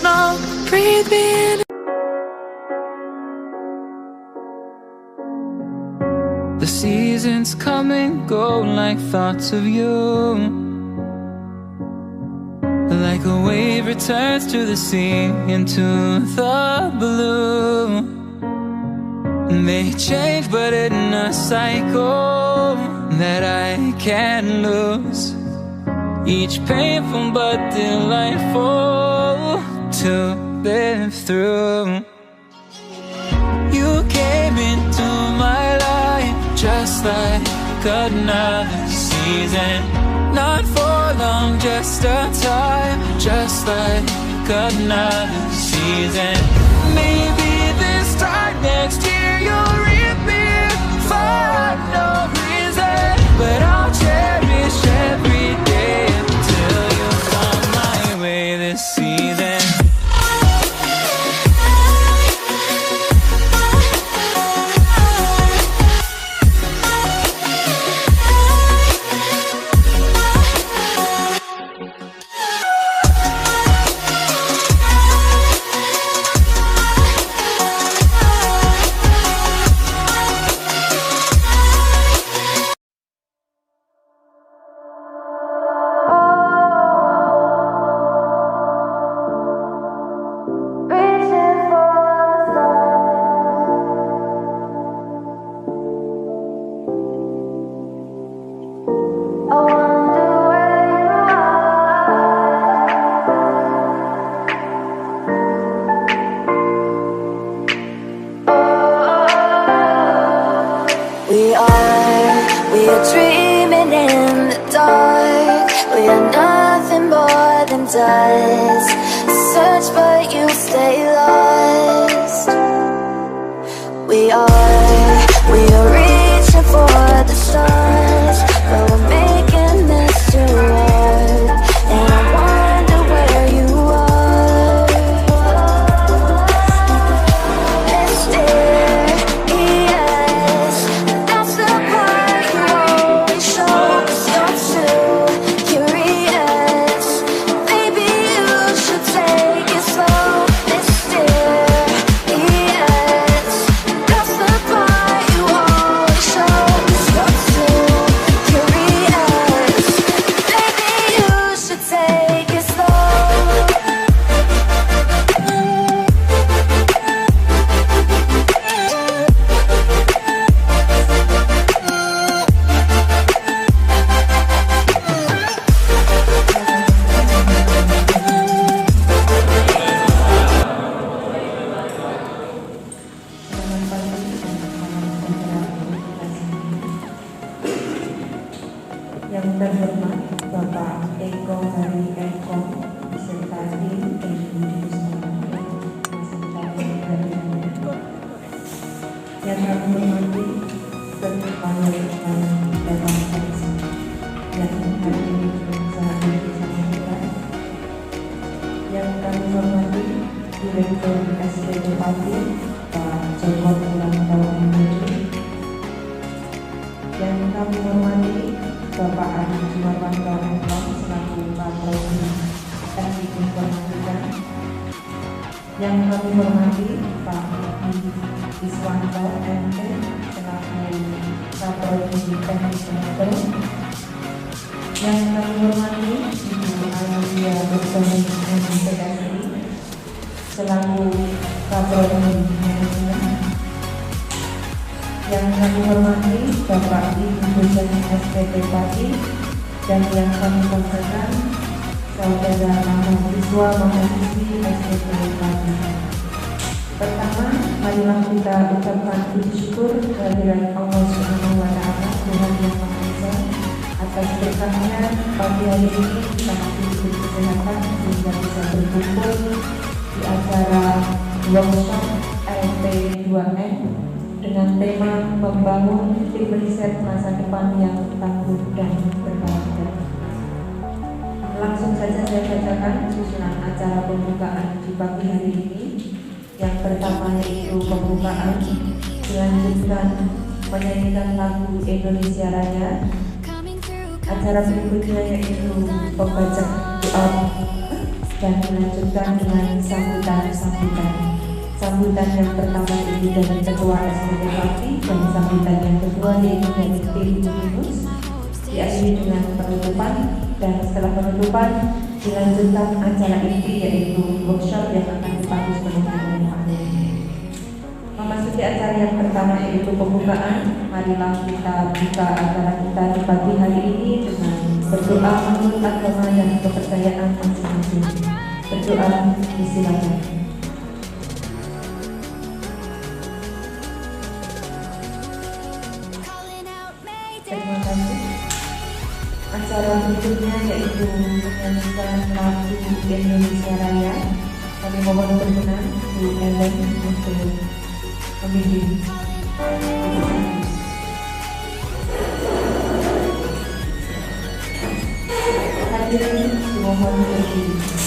Now breathe me in. The seasons come and go like thoughts of you. Like a wave returns to the sea, into the blue. They change but in a cycle that I can't lose. Each painful but delightful to live through. You came into my life just like another season. Not for long, just a time, just like another season. Maybe this time next year you'll reappear for no reason, but I'll cherish every day until you come my way this season. We are dreaming in the dark. We are nothing more than dust. Search but you stay lost. We are reaching for the stars, but we're making this too hard. And I wonder where you are. Mysterious, that's the part you always show. 'Cause you're too curious. Maybe you should take it slow. Mysterious, that's the part you always show. 'Cause you're too curious. Maybe you should take it slow. Yang terhormat Bapak Eko Hari Eko beserta tim yang kami hormati serta rekan dalam komisi yang hari ini saat ini bersama kita, yang kami hormati Direktur SPP Pati Pak Joko Ulang Tahun Menjadi, yang kami hormati Bapak Adi Jumarwanto M.Com selaku Kapolri Teknik Informatika, yang kami hormati Pak Budi Iswanto M.T selaku Kapolri Teknik Komputer, yang kami hormati Ibu Anulia Bersoni M.Psi selaku Kapolri Manajemen, yang kami hormati Bapak Ibu dosen SPP Pati, dan yang kami banggakan saudara mahasiswa mahasiswi SPP Pati. Pertama, marilah kita ucapkan puji syukur kehadirat Allah Subhanahu wa Ta'ala, Tuhan Yang Maha Esa, atas berkahnya pagi hari ini kita masih diberi kesehatan sehingga bisa berkumpul di acara workshop LP 2M dengan tema membangun tim riset masa depan yang tangguh dan berkarakter. Langsung saja saya bacakan susunan acara pembukaan di pagi hari ini. Yang pertama yaitu pembukaan, dilanjutkan menyanyikan lagu Indonesia Raya. Acara berikutnya yaitu pembacaan doa dan dilanjutkan dengan sambutan-sambutan. Sambutan yang pertama ini dari Ketua SPT Pati dan sambutan yang kedua yaitu dari tim Yunus, diakhiri dengan penutupan, dan setelah penutupan dilanjutkan acara inti yaitu workshop yang akan dipandu oleh ahli. Memasuki acara yang pertama yaitu pembukaan, marilah kita buka acara kita di pagi hari ini dengan berdoa menurut agama dan kepercayaan masing-masing. Berdoa, disilakan. Terima kasih. Acara berikutnya yaitu menyanyikan lagu Indonesia Raya. Kami mohon berkenan Bu Ellen untuk membimbing. Hadirin mohon berdiri.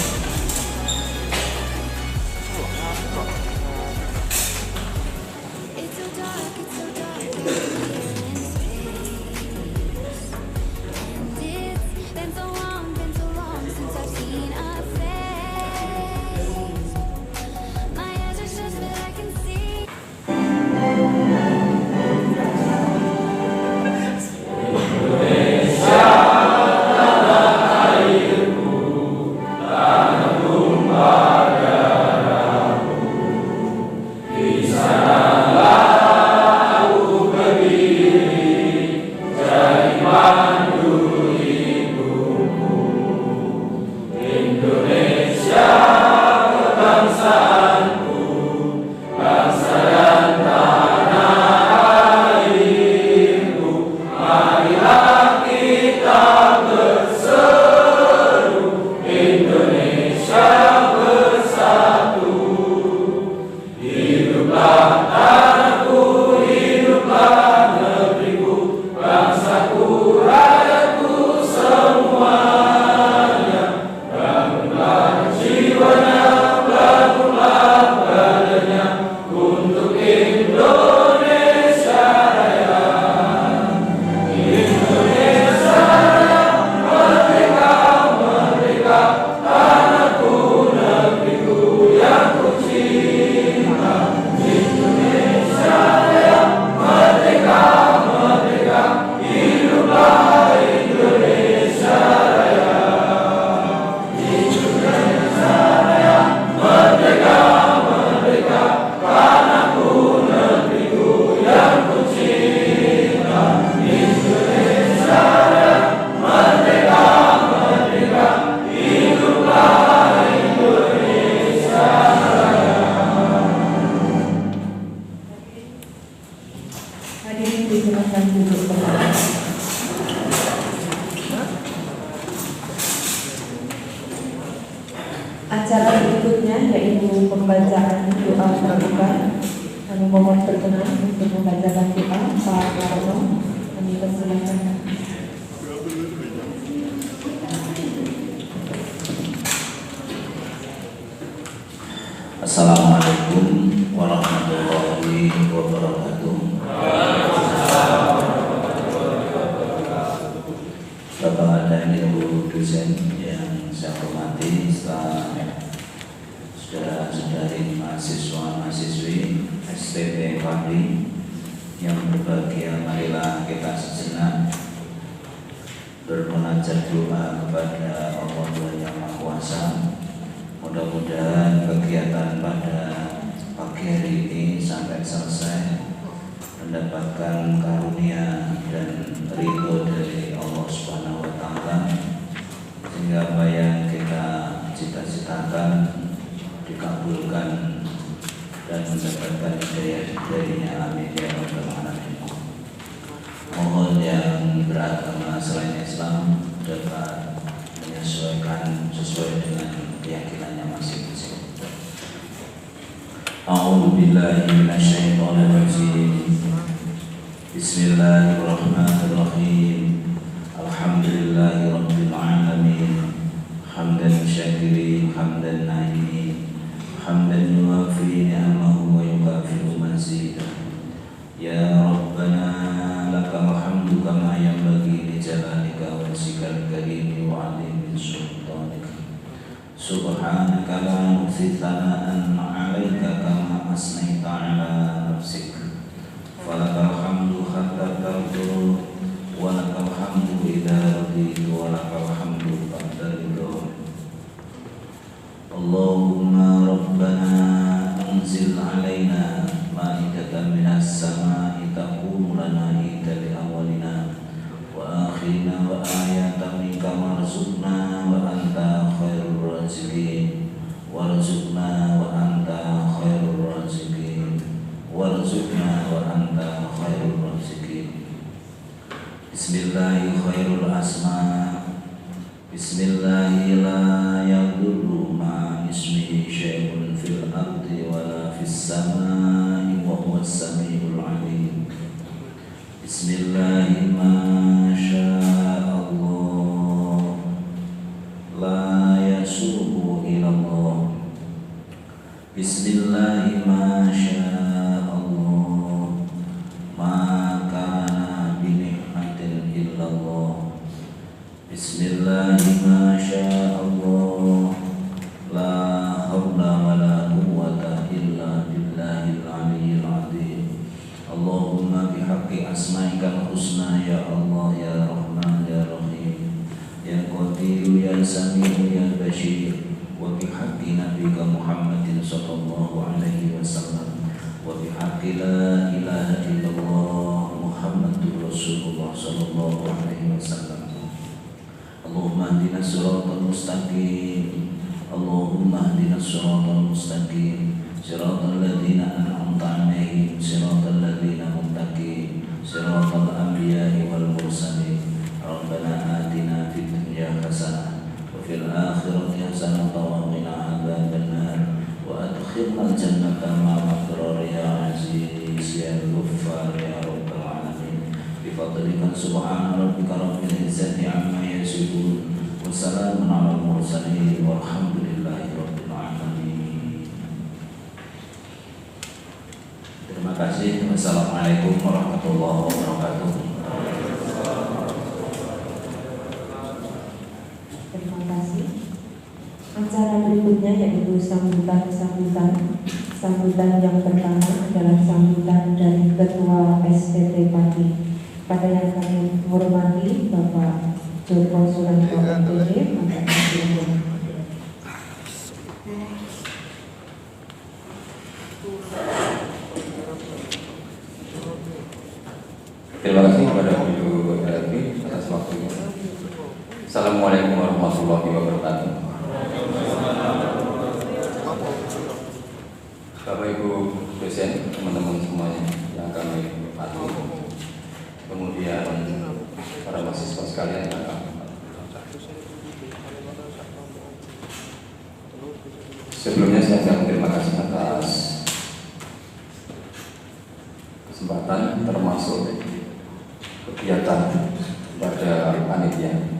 Acara berikutnya yaitu pembacaan doa pramuka. Kami mohon berkenan untuk membacakan doa Pak Warno. Kami persilakan. Assalamualaikum warahmatullahi wabarakatuh. Bapak dan Ibu dosen yang saya hormati, saudara-saudari mahasiswa-mahasiswi STT Pati yang berbahagia, marilah kita sejenak bermunajat doa kepada Allah Yang Maha Kuasa. Mudah-mudahan kegiatan pada pagi hari ini sampai selesai mendapatkan karunia dan ridho dari Allah Subhanahu wa Ta'ala, sehingga apa yang kita cita-citakan dikabulkan dan mendapatkan hidayah darinya. Amin ya rabbal alamin. Mohon yang beragama selain Islam dapat menyesuaikan sesuai dengan keyakinannya masing-masing. A'udzu billahi minasyaitonir rajim. Bismillahirrahmanirrahim. Alhamdulillahirabbil alamin. Hamdan syakirin, hamdan na'imin, hamdan yuwafi ni'amahu wa yukafi'u mazidah. Ya Rabbana lakal hamdu kama yanbaghi li jalalika wa wajhikal karim wa 'azimi sultanika. سبحانك لا نحصي ثناء عليك كما أثنيت على نفسك فلك الحمد حتى ترضى ولك الحمد إذا رضيت ولك الحمد بعد رضا اللهم ربنا أنزل علينا مائدة من السماء تكون لنا عيدا لأولنا وآخرنا وآية منك وارزقنا وأنت خير الرازقين وارزقنا وأنت خير الرازقين وارزقنا وأنت خير الرازقين بسم الله خير الأسماء بسم الله لا يضر مع اسمه شيء في الأرض ولا في السماء وهو السميع العليم بسم الله ما شاء الله لا يسوق إلى الله بسم الله ما شاء الله ما كان بنعمة إلا الله بسم الله ما شاء الله لا حول ولا قوة إلا بالله العلي العظيم اللهم بحق أسمائك الحسنى يا الله يا رحمن يا رحيم يا قدير يا سميع يا بشير وبحق نبيك محمد صلى الله عليه وسلم وبحق لا إله إلا الله محمد رسول الله صلى الله عليه وسلم اللهم اهدنا الصراط المستقيم اللهم اهدنا الصراط المستقيم صراط الذين أنعمت عليهم صراط الذين متقين صراط الأنبياء والمرسلين ربنا آتنا في الدنيا حسنة وفي الآخرة حسنة وقنا عذاب النار وأدخلنا الجنة مع الأبرار يا عزيز يا غفار يا رب العالمين بفضلك سبحان ربك رب العزة عما يصفون وسلام على المرسلين والحمد لله رب العالمين. Terima kasih. Wassalamualaikum warahmatullahi wabarakatuh. Terima kasih. Acara berikutnya yaitu sambutan yang pertama adalah sambutan dari Ketua SPT Pati. Pada yang kami hormati Bapak Joko Suranto MPD, maka terima kasih kepada Ibu LP atas waktunya. Assalamualaikum warahmatullahi wabarakatuh. Bapak Ibu dosen, teman-teman semuanya yang kami hormati, kemudian para mahasiswa sekalian yang kami hormati. Sebelumnya saya ucapkan terima kasih atas kesempatan termasuk kegiatan pada panitia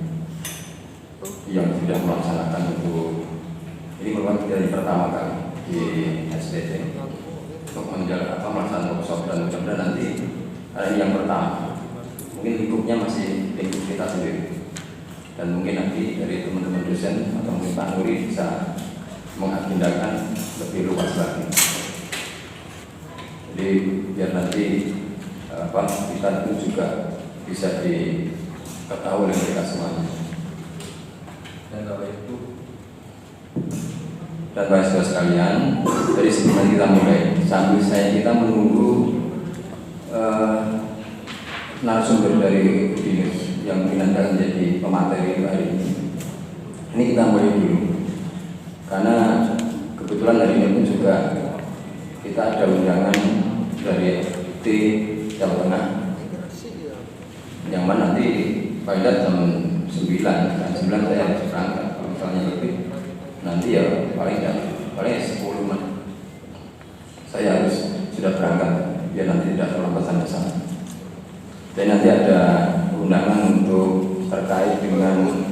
yang sudah melaksanakan ini merupakan dari pertama kali di SPT untuk melaksanakan workshop dan mudah-mudahan nanti hari yang pertama mungkin lingkupnya masih lingkup kita sendiri dan mungkin nanti dari teman-teman dosen atau mungkin Pak Nuri bisa mengagendakan lebih luas lagi. Jadi biar nanti kita itu juga bisa diketahui oleh mereka semuanya. Dan Bapak Ibu dan mahasiswa sekalian, dari sebelum kita mulai, sambil kita menunggu narasumber dari BINUS yang mungkin akan menjadi pemateri hari ini. Ini kita mulai dulu, karena kebetulan hari ini pun juga kita ada undangan dari FT Jawa Tengah, yang mana nanti pada jam 9 saya harus berangkat. Kalau misalnya lebih, nanti ya paling 10 menit saya harus sudah berangkat, biar nanti tidak terlambat sampai sana. Dan nanti ada undangan untuk terkait dengan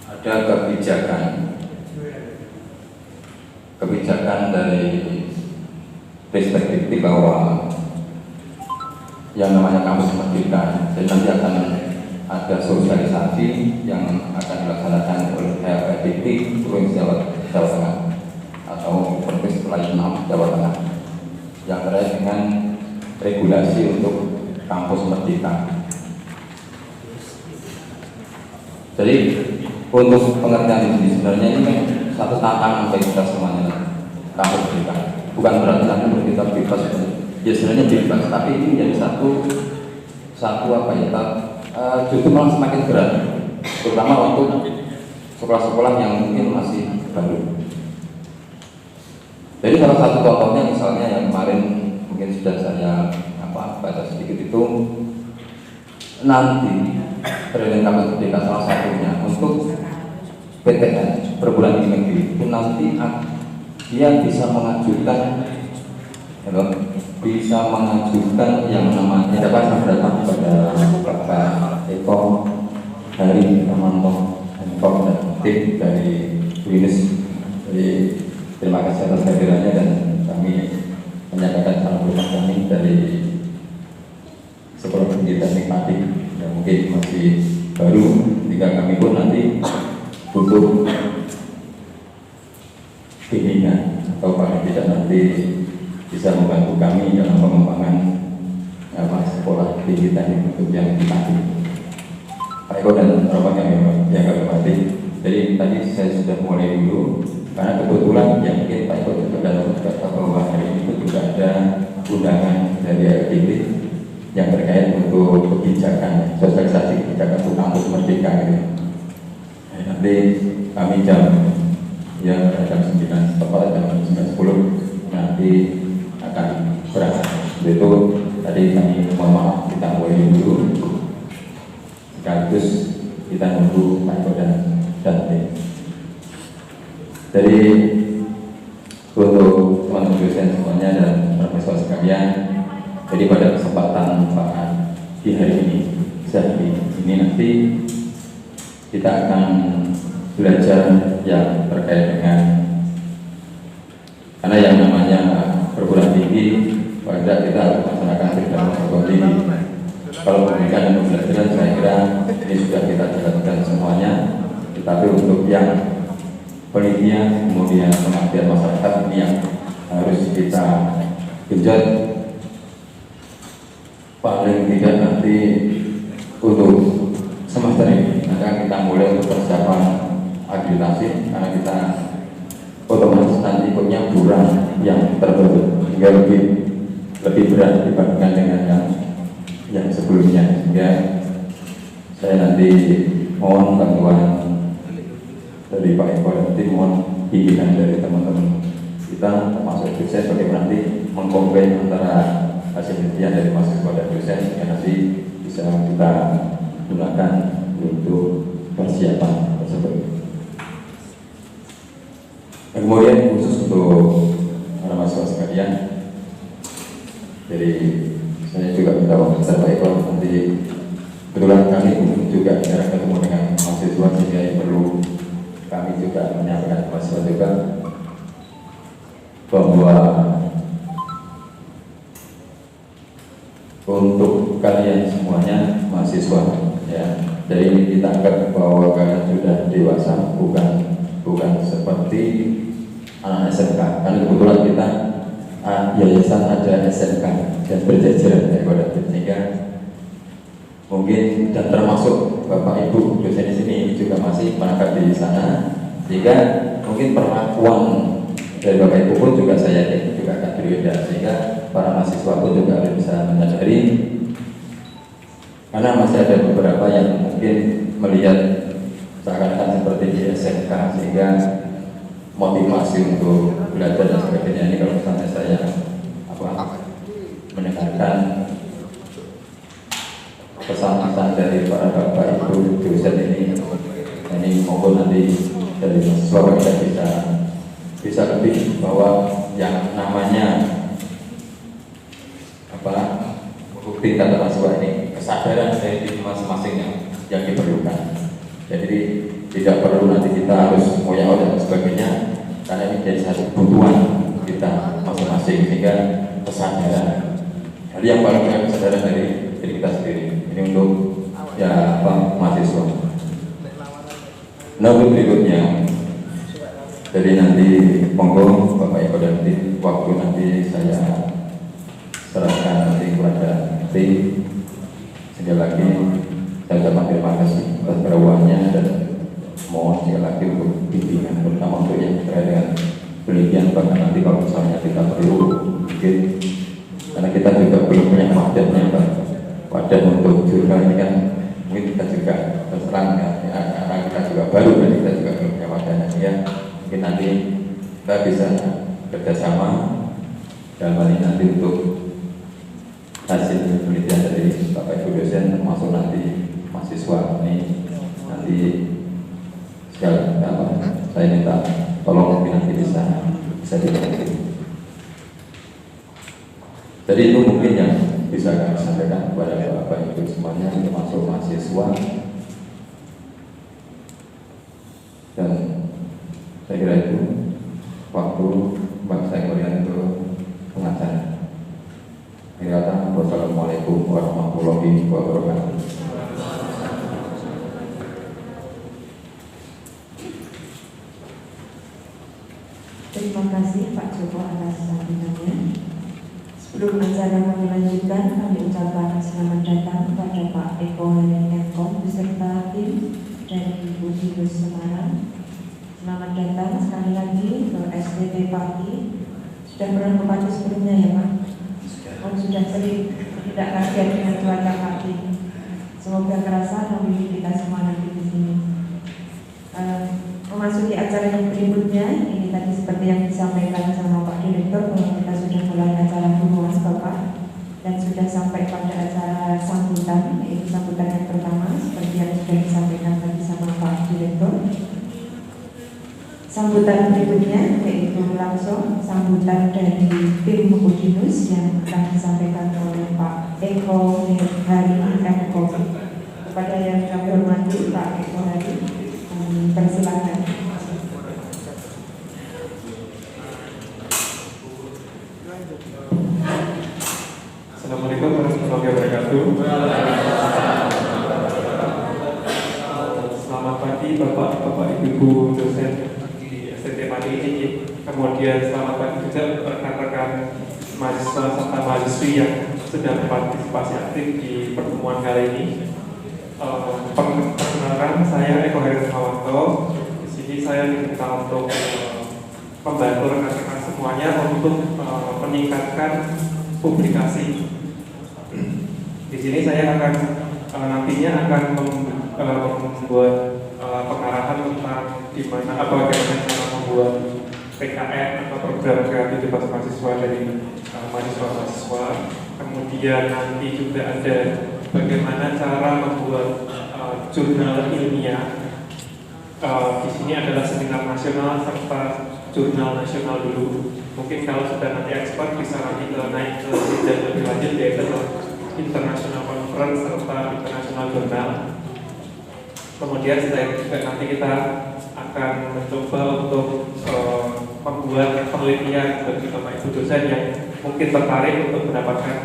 ada kebijakan dari perspektif bahwa yang namanya kampus merdeka, jadi nanti akan ada sosialisasi yang akan dilaksanakan oleh HPDP Provinsi Jawa Tengah atau Provinsi Pelayanan Jawa Tengah yang terkait dengan regulasi untuk kampus merdeka. Jadi untuk pengertian ini sebenarnya ini satu tantangan bagi kita semuanya, kampus merdeka. Bukan berarti nanti kita bebas, ya sebenarnya bebas, tapi ini menjadi satu apa ya? Justru malah semakin berat, terutama untuk sekolah-sekolah yang mungkin masih baru. Jadi salah satu contohnya misalnya yang kemarin mungkin sudah saya baca sedikit itu, nanti Presiden Kampus Merdeka salah satunya untuk PTN perguruan tinggi negeri itu nanti dia bisa mengajukan yang namanya dapat berapa pada Bapak Eko dari Temanto Menkom dan tim dari UINES. Jadi terima kasih atas kehadirannya dan kami menyatakan salam hormat kami dari Sekolah Tinggi Teknik Padi yang mungkin masih baru, jika kami pun nanti butuh bimbingan atau paling tidak nanti bisa membantu kami dalam pengembangan sekolah tinggi teknik untuk yang di Padi. Pak Eko dan rombongan yang kami hormati. Jadi tadi saya sudah mulai dulu karena kebetulan yang mungkin Pak Eko juga dalam bahwa hari ini juga ada undangan dari RDP yang terkait untuk kebijakan sosialisasi kebijakan untuk kampus merdeka gitu. Nanti kami jam 9 tepat jam 9.10 nanti akan berangkat. Itu tadi kami mohon maaf kita mulai dulu sekaligus kita nunggu Pak Eko dan tim. Jadi untuk teman-teman dosen semuanya dan profesor sekalian, jadi pada kesempatan di hari ini, ini nanti kita akan belajar yang terkait dengan, karena yang namanya perguruan tinggi, pada kita harus melaksanakan kegiatan perguruan tinggi. Kalau pendidikan dan pembelajaran saya kira ini sudah kita jalankan semuanya, tetapi untuk yang penelitian kemudian pengabdian masyarakat ini yang harus kita genjot. Paling tidak nanti untuk semester ini akan kita mulai untuk persiapan akreditasi, karena kita otomatis nanti punya bulan yang terbentuk hingga lebih berat dibandingkan dengan yang sebelumnya. Sehingga saya nanti mohon bantuan dari Pak Eko dan tim, mohon bimbingan dari teman-teman kita termasuk dosen bagaimana nanti mengkombin antara hasil penelitian dari mahasiswa dan dosen yang nanti bisa kita gunakan untuk persiapan tersebut. Kemudian khusus untuk para mahasiswa sekalian, jadi saya juga minta waktu Pak Eko nanti kebetulan kami juga jarang ketemu dengan mahasiswa sehingga yang perlu kami juga menyampaikan mahasiswa juga bahwa untuk kalian semuanya mahasiswa ya, jadi kita anggap bahwa kalian sudah dewasa, bukan seperti anak SMK, karena kebetulan kita yayasan ada SMK dan berjajaran ya, sehingga mungkin dan termasuk Bapak Ibu dosen di sini juga masih menangkap di sana, sehingga mungkin perlakuan dari Bapak Ibu pun juga saya yakin juga akan berbeda, sehingga para mahasiswa pun juga harus bisa menyadari, karena masih ada beberapa yang mungkin melihat seakan-akan seperti di SMK, sehingga motivasi untuk belajar dan sebagainya ini kalau misalnya saya mendengarkan pesan-pesan dari para Bapak Ibu dosen ini maupun nanti dari mahasiswa kita bisa lebih bahwa yang namanya tingkat mahasiswa ini kesadaran dari diri masing-masing yang diperlukan. Jadi tidak perlu nanti kita harus ngoyak dan sebagainya, karena ini jadi satu kebutuhan kita masing-masing, sehingga kesadaran. Jadi yang paling penting kesadaran dari diri kita sendiri. Ini untuk mahasiswa. Nah, berikutnya, jadi nanti monggo Bapak Eko dan tim, waktu nanti saya serahkan nanti kepada tim. Sekali lagi saya ucapkan terima kasih atas kerawaannya dan mohon sekali lagi untuk bimbingan, terutama untuk yang terkait dengan penelitian, bahkan nanti kalau misalnya kita perlu mungkin, karena kita juga belum punya wadah untuk jurnal ini kan, mungkin kita juga terserang ya, karena kita juga baru dan kita juga belum punya wadahnya, ya mungkin nanti kita bisa kerjasama dalam hal ini nanti untuk hasil penelitian dari Bapak Ibu dosen, termasuk nanti mahasiswa ini nanti sekali saya minta tolong mungkin nanti bisa dibantu. Jadi itu mungkin yang bisa kami sampaikan kepada Bapak Ibu semuanya, termasuk mahasiswa, dan saya kira itu waktu saya melihat itu pengacara. Wassalamualaikum warahmatullahi wabarakatuh. Terima kasih Pak Joko atas sambutannya. Sebelum acara kami lanjutkan, kami ucapkan selamat datang kepada Pak Eko Menkom beserta tim dari Udinus Semarang. Selamat datang sekali lagi ke STT Pati. Sudah pernah ke Pati sebelumnya ya Pak? Sudah sering, tidak kaget dengan cuaca pagi. Semoga kerasa nabi kita semua nanti di sini. Memasuki acara yang berikutnya, ini tadi seperti yang disampaikan sama Pak Direktur bahwa kita sudah mulai acara hubungan Bapak dan sudah sampai pada acara sambutan, yaitu sambutan yang pertama seperti yang sudah disampaikan tadi sama Pak Direktur. Sambutan berikutnya yaitu langsung sambutan dari tim Udinus yang akan disampaikan oleh Pak Eko Hari Eko. Kepada yang kami hormati Pak Eko Hari, persilakan. Assalamualaikum warahmatullahi wabarakatuh. Selamat pagi Bapak Ibu dosen STT Pati ini. Kemudian selamat pagi juga rekan-rekan mahasiswa serta mahasiswi yang sudah berpartisipasi aktif di pertemuan kali ini. Perkenalkan, saya Eko Heri Mawanto. Di sini saya diminta untuk membantu rekan-rekan semuanya untuk meningkatkan publikasi. Di sini saya akan nantinya akan membuat pengarahan tentang bagaimana cara membuat PKN atau program kreativitas mahasiswa dari mahasiswa-mahasiswa. Kemudian nanti juga ada bagaimana cara membuat jurnal ilmiah. Di sini adalah seminar nasional serta jurnal nasional dulu. Mungkin kalau sudah nanti ekspor bisa nanti naik ke jenjang lebih lanjut, yaitu international conference serta international jurnal. Kemudian setelah itu juga nanti kita akan mencoba untuk membuat penelitian bagi Bapak Ibu dosen yang mungkin tertarik untuk mendapatkan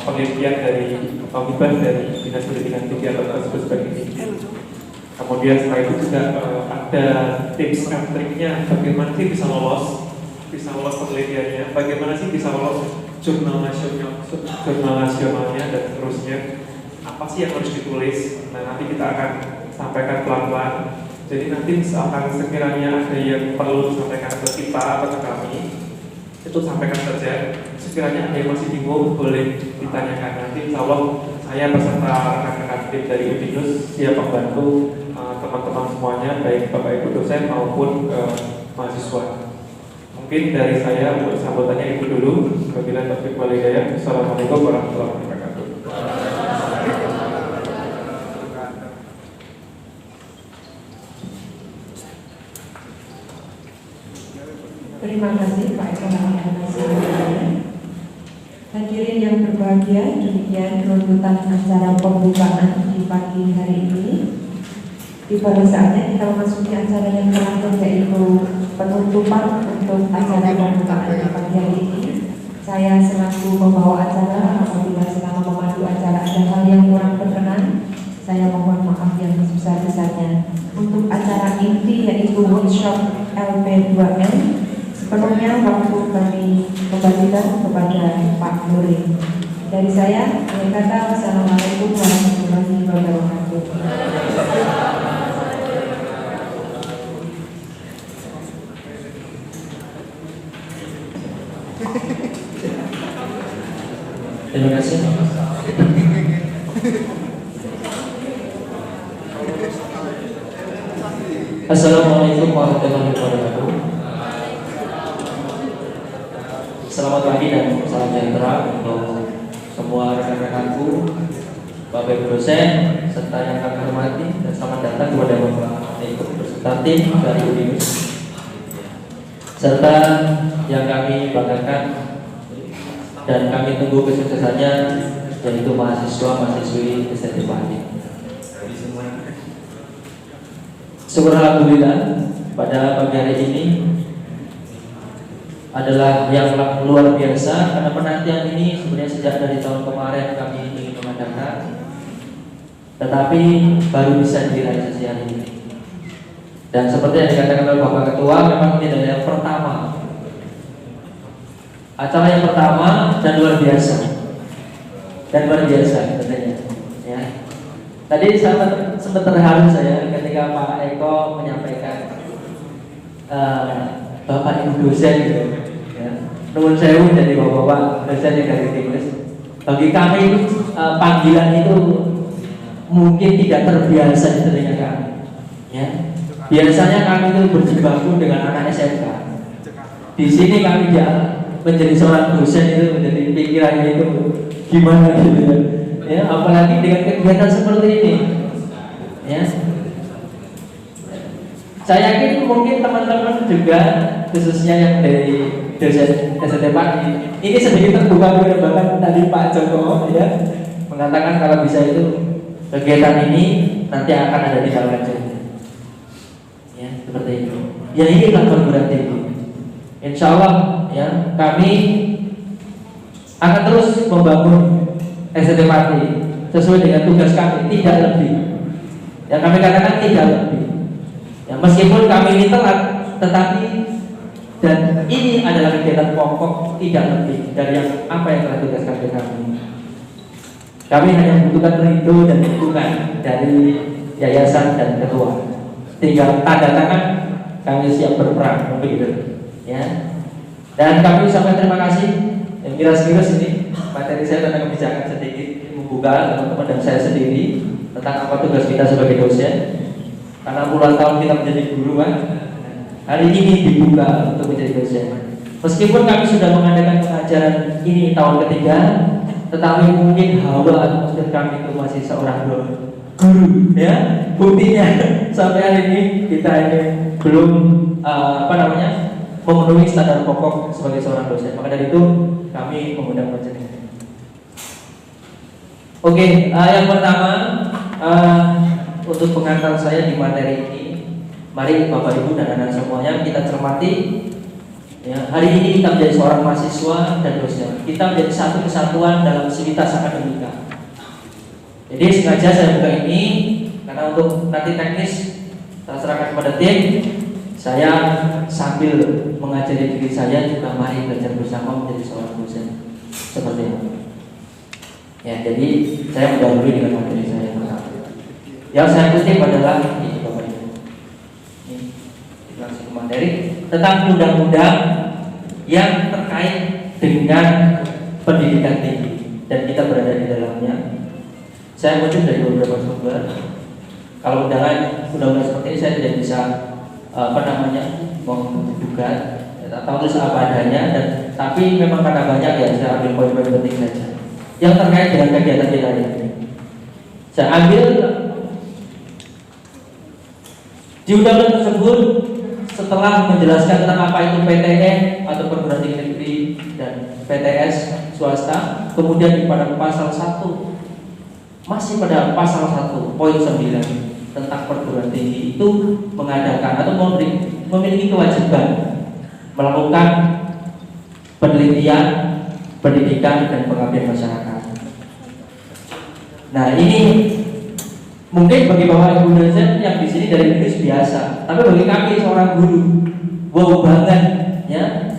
penelitian dari hibah dari Dinas Pendidikan Tinggi atau tersebut sebagai ini. Kemudian setelah itu juga ada tips and triknya bagaimana sih bisa lolos penelitiannya, bagaimana sih bisa lolos jurnal nasionalnya dan seterusnya, apa sih yang harus ditulis. Nah, nanti kita akan sampaikan pelan-pelan. Jadi nanti misalkan sekiranya ada yang perlu disampaikan ke kita atau ke kami, itu sampaikan saja. Sekiranya ada yang masih bingung, boleh ditanyakan. Nanti insya Allah saya beserta rekan-rekan tim dari Udinus siap membantu teman-teman semuanya, baik Bapak Ibu dosen maupun mahasiswa. Mungkin dari saya untuk sambutannya itu dulu. Wabillahi taufiq wal hidayah. Assalamualaikum warahmatullahi wabarakatuh. Terima kasih Pak Eko atas sambutannya. Hadirin yang berbahagia, demikian runtutan acara pembukaan di pagi hari ini. Tiba saatnya kita memasuki acara yang terakhir, yaitu penutupan untuk acara pembukaan di pagi hari ini. Saya selaku pembawa acara, apabila selama memandu acara ada hal yang kurang berkenan, saya mohon maaf yang sebesar-besarnya. Untuk acara inti yaitu workshop LP2M, sepenuhnya waktu kami kembalikan kepada Pak Nuri. Dari saya, akhir kata, wassalamualaikum warahmatullahi wabarakatuh. Terima kasih. Assalamualaikum warahmatullahi wabarakatuh. Selamat pagi dan salam sejahtera untuk semua rekan-rekanku, Bapak Ibu dosen, serta yang kami hormati, dan selamat datang kepada Bapak Eko beserta tim dari UNIMIS, serta yang kami banggakan dan kami tunggu kesuksesannya, yaitu mahasiswa-mahasiswi STT Pati. Syukur alhamdulillah pada pagi hari ini adalah yang luar biasa, karena penantian ini sebenarnya sejak dari tahun kemarin kami ingin mengadakan, tetapi baru bisa direalisasi hari ini. Dan seperti yang dikatakan oleh Bapak Ketua, memang ini adalah yang pertama, acara yang pertama dan luar biasa katanya. Ya. Tadi sempat terharu saya ketika Pak Eko menyampaikan Bapak Ibu dosen gitu. Ya. Nuwun sewu dari Bapak dosen yang dari Timnas. Bagi kami panggilan itu mungkin tidak terbiasa di telinga kami. Ya. Biasanya kami itu berjibaku dengan anak SMK. Di sini kami menjadi seorang dosen itu menjadi pikirannya itu gimana gitu ya, apalagi dengan kegiatan seperti ini ya. Saya yakin mungkin teman-teman juga khususnya yang dari dosen STT Pati ini sedikit terbuka, bahkan tadi Pak Joko ya mengatakan kalau bisa itu kegiatan ini nanti akan ada di dalam lanjutnya ya, seperti itu ya. Ini adalah perguruan tinggi, insya Allah ya, kami akan terus membangun STT Pati sesuai dengan tugas kami, tidak lebih. Yang kami katakan tidak lebih. Ya, meskipun kami ini telat, tetapi dan ini adalah kegiatan pokok, tidak lebih dari yang apa yang telah tugaskan ke kami. Kami hanya membutuhkan ridho dan dukungan dari yayasan dan ketua. Tinggal tanda tangan, kami siap berperang, begitu. Ya. Dan kami ucapkan terima kasih. Yang miras-miras ini materi saya tentang kebijakan sedikit membuka teman-teman dan saya sendiri tentang apa tugas kita sebagai dosen, karena puluhan tahun kita menjadi guru kan. Hari ini dibuka untuk menjadi dosen. Meskipun kami sudah mengadakan pengajaran ini tahun ketiga, tetapi mungkin hawa atmosfer kami itu masih seorang guru ya. Buktinya sampai hari ini kita ini belum memenuhi standar pokok sebagai seorang dosen. Maka dari itu kami mengundang penjelasan. Oke, yang pertama untuk pengantar saya di materi ini, mari Bapak Ibu dan anak semuanya kita cermati. Ya, hari ini kita menjadi seorang mahasiswa dan dosen. Kita menjadi satu kesatuan dalam sivitas akademika. Jadi sengaja saya buka ini karena untuk nanti teknis saya serahkan kepada tim. Saya sambil mengajari diri saya juga mari belajar bersama menjadi seorang dosen seperti itu. Ya, jadi saya mendahului dengan materi saya pertama. Yang saya kutip adalah ini Bapak Ibu. Ini langsung ke materi tentang undang-undang yang terkait dengan pendidikan tinggi dan kita berada di dalamnya. Saya kutip dari beberapa sumber. Kalau undang-undang seperti ini saya tidak bisa menggugat atau tulis apa adanya, dan tapi memang karena banyak ya saya ambil poin-poin penting saja yang terkait dengan kegiatan kita ini. Saya ambil di undang-undang tersebut setelah menjelaskan tentang apa itu PTN atau perguruan tinggi negeri dan PTS swasta, kemudian di pada pasal 1 masih pada pasal 1 poin 9 tentang perguruan tinggi itu mengadakan atau memiliki kewajiban melakukan penelitian, pendidikan dan pengabdian masyarakat. Nah, ini Mungkin bagi Bapak Ibu dosen yang di sini dari Inggris biasa, tapi bagi kami seorang guru, wow banget, ya.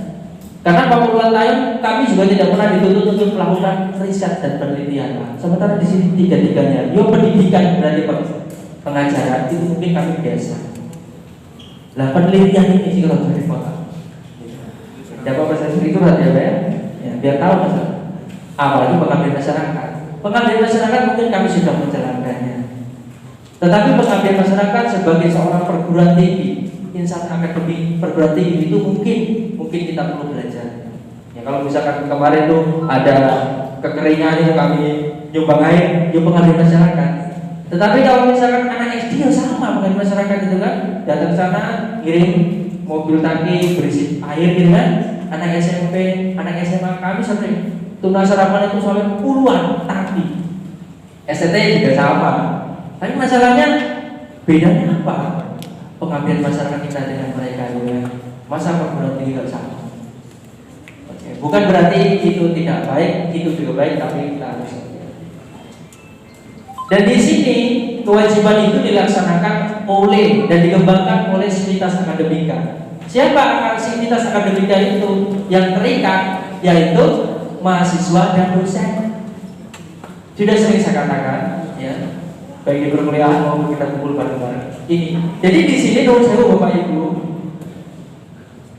Karena puluhan tahun kami juga tidak pernah dituntut untuk melakukan riset dan penelitian, Pak. Sementara di sini tiga-tiganya, pendidikan berarti pengajaran itu mungkin kami biasa. Lah penelitian ini sih kalau dari kota. Dapat bahasa itu ya, biar tahu masalah. Apalagi pengabdian masyarakat. Pengabdian masyarakat mungkin kami sudah menjalankannya. Tetapi pengabdian masyarakat sebagai seorang perguruan tinggi, insan akademik perguruan tinggi itu mungkin kita perlu belajar. Ya kalau misalkan kemarin tuh ada kekeringan itu kami nyumbang air, pengabdian masyarakat. Tetapi kalau misalkan anak SD ya sama pengabdian masyarakat itu kan, datang sana kirim mobil tangki berisi air gitu kan. Anak SMP, anak SMA kami sering tunas sarapan itu sampai puluhan tangki. STT juga sama. Tapi masalahnya bedanya apa? Pengabdian masyarakat kita dengan mereka juga. Masa perguruan tinggi tidak sama? Oke. Bukan berarti itu tidak baik, itu juga baik, tapi kita harus. Dan di sini kewajiban itu dilaksanakan oleh dan dikembangkan oleh sivitas akademika. Siapa akan sivitas akademika itu yang terikat, yaitu mahasiswa dan dosen. Sudah sering saya katakan, ya, baik di perkuliahan maupun kita kumpul bareng-bareng. Ini. Jadi di sini dong saya Bapak Ibu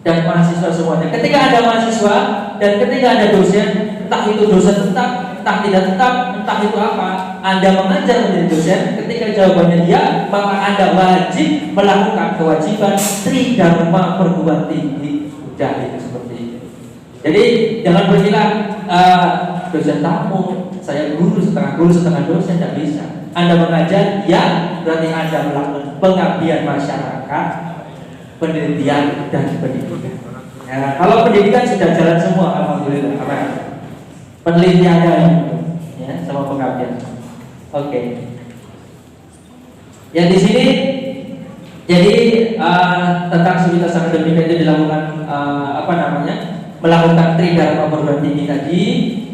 dan mahasiswa semuanya. Ketika ada mahasiswa dan ketika ada dosen, entah itu dosen tetap, entah tidak tetap, entah itu apa, Anda mengajar menjadi dosen. Ketika jawabannya iya, maka Anda wajib melakukan kewajiban tridharma perguruan tinggi. Udah itu seperti itu. Jadi jangan berkira dosen tamu, saya guru setengah dosen, tidak bisa. Anda mengajar, ya berarti Anda melakukan pengabdian masyarakat, penelitian dan pendidikan. Ya, kalau pendidikan sudah jalan semua, alhamdulillah. Apa? Penelitiannya ya, sama pengabdian. Oke. Ya di sini, jadi tentang sivitas akademika itu dilakukan melakukan tridharma perguruan tinggi tadi.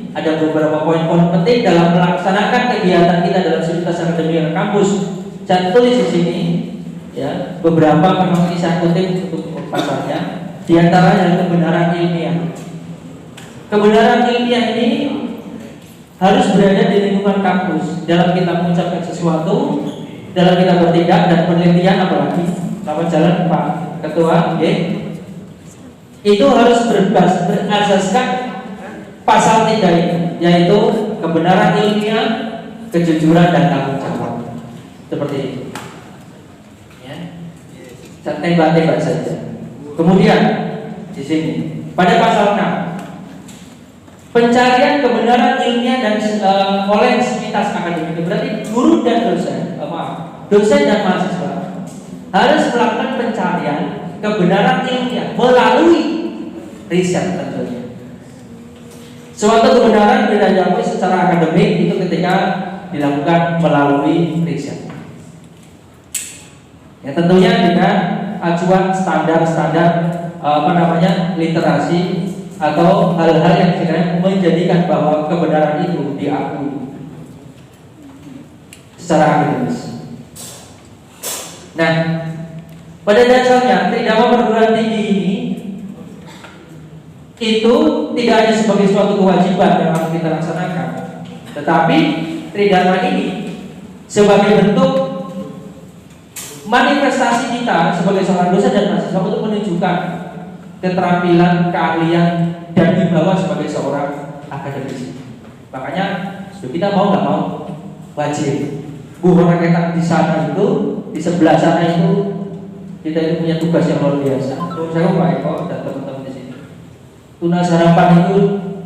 Ada beberapa poin-poin penting dalam melaksanakan kegiatan kita dalam sivitas akademika kampus. Saya tulis di sini, ya, beberapa memang saya kutip untuk pasarnya. Di antaranya kebenaran ilmiah. Kebenaran ilmiah ini harus berada di lingkungan kampus. Dalam kita mengucapkan sesuatu, dalam kita bertindak dan penelitian apalagi sama jalan Pak Ketua, ya, itu harus berasaskan pasal 3 ini, yaitu kebenaran ilmiah, kejujuran dan tanggung jawab. Seperti itu. Ya. Tembak-tembak saja. Kemudian di sini pada pasal 6, pencarian kebenaran ilmiah dan oleh sivitas akademik, berarti guru dan dosen, dosen dan mahasiswa harus melakukan pencarian kebenaran ilmiah melalui riset tentunya. Suatu kebenaran tidak diakui secara akademik itu ketika dilakukan melalui riset. Ya tentunya dengan acuan standar-standar literasi atau hal-hal yang sekiranya menjadikan bahwa kebenaran itu diakui secara akademis. Nah, pada dasarnya tridharma perguruan tinggi ini itu tidak hanya sebagai suatu kewajiban yang harus kita laksanakan, tetapi tridharma ini sebagai bentuk manifestasi kita sebagai seorang dosen dan mahasiswa untuk menunjukkan keterampilan, keahlian, dan wibawa sebagai seorang akademisi. Makanya kita mau nggak mau wajib. Orang kita di sana itu, di sebelah sana itu kita itu punya tugas yang luar biasa. Saya Pak Eko dan teman-teman di sini. Tunas Harapan itu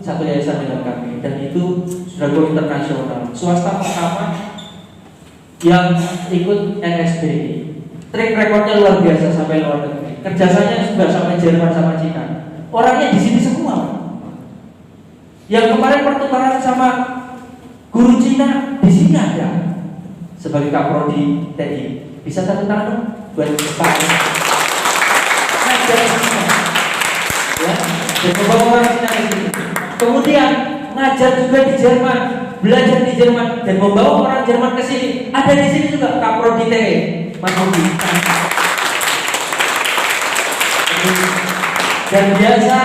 satu yayasan dengan kami dan itu sudah go internasional. Swasta pertama yang ikut NSBI. Track recordnya luar biasa sampai luar negeri. Kerjasanya sudah sampai Jerman sama Cina. Orangnya di sini semua. Yang kemarin pertukaran sama guru Cina di sini ada sebagai kaprodi TNI. Bisa tanda tangan buat Pak. Ngajar di Cina. Ya, dan beberapa orang Cina di sini. Kemudian ngajar juga di Jerman. belajar di Jerman dan membawa orang Jerman ke sini. Ada di sini juga Kaprodi TE, Mas Budi. Dan biasa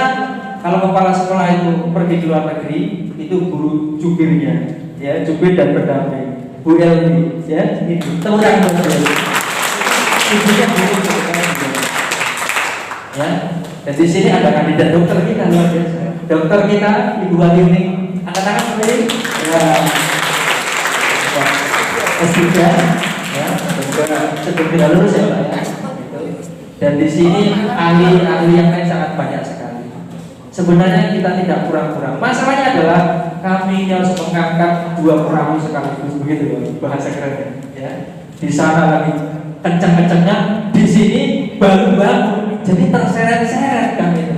kalau kepala sekolah itu pergi ke luar negeri, itu guru jubirnya, ya, jubir dan pendamping, Bu Elvi, ya, itu temukan ibunya guru, ya. Dan di sini ada kandidat dokter kita luar biasa, dokter kita Ibu Wahyuni, angkat tangan sendiri, ya, S3, ya, sebelum tidak lulus ya Pak ya. Dan di sini ahli-ahli yang lain sangat banyak sekali. Sebenarnya kita tidak kurang-kurang. Masalahnya adalah kami ini harus mengangkat dua perahu sekaligus, begitu loh, bahasa kerennya. Ya. Di sana lagi kencang-kencangnya, di sini baru-baru, jadi terseret-seret kami itu.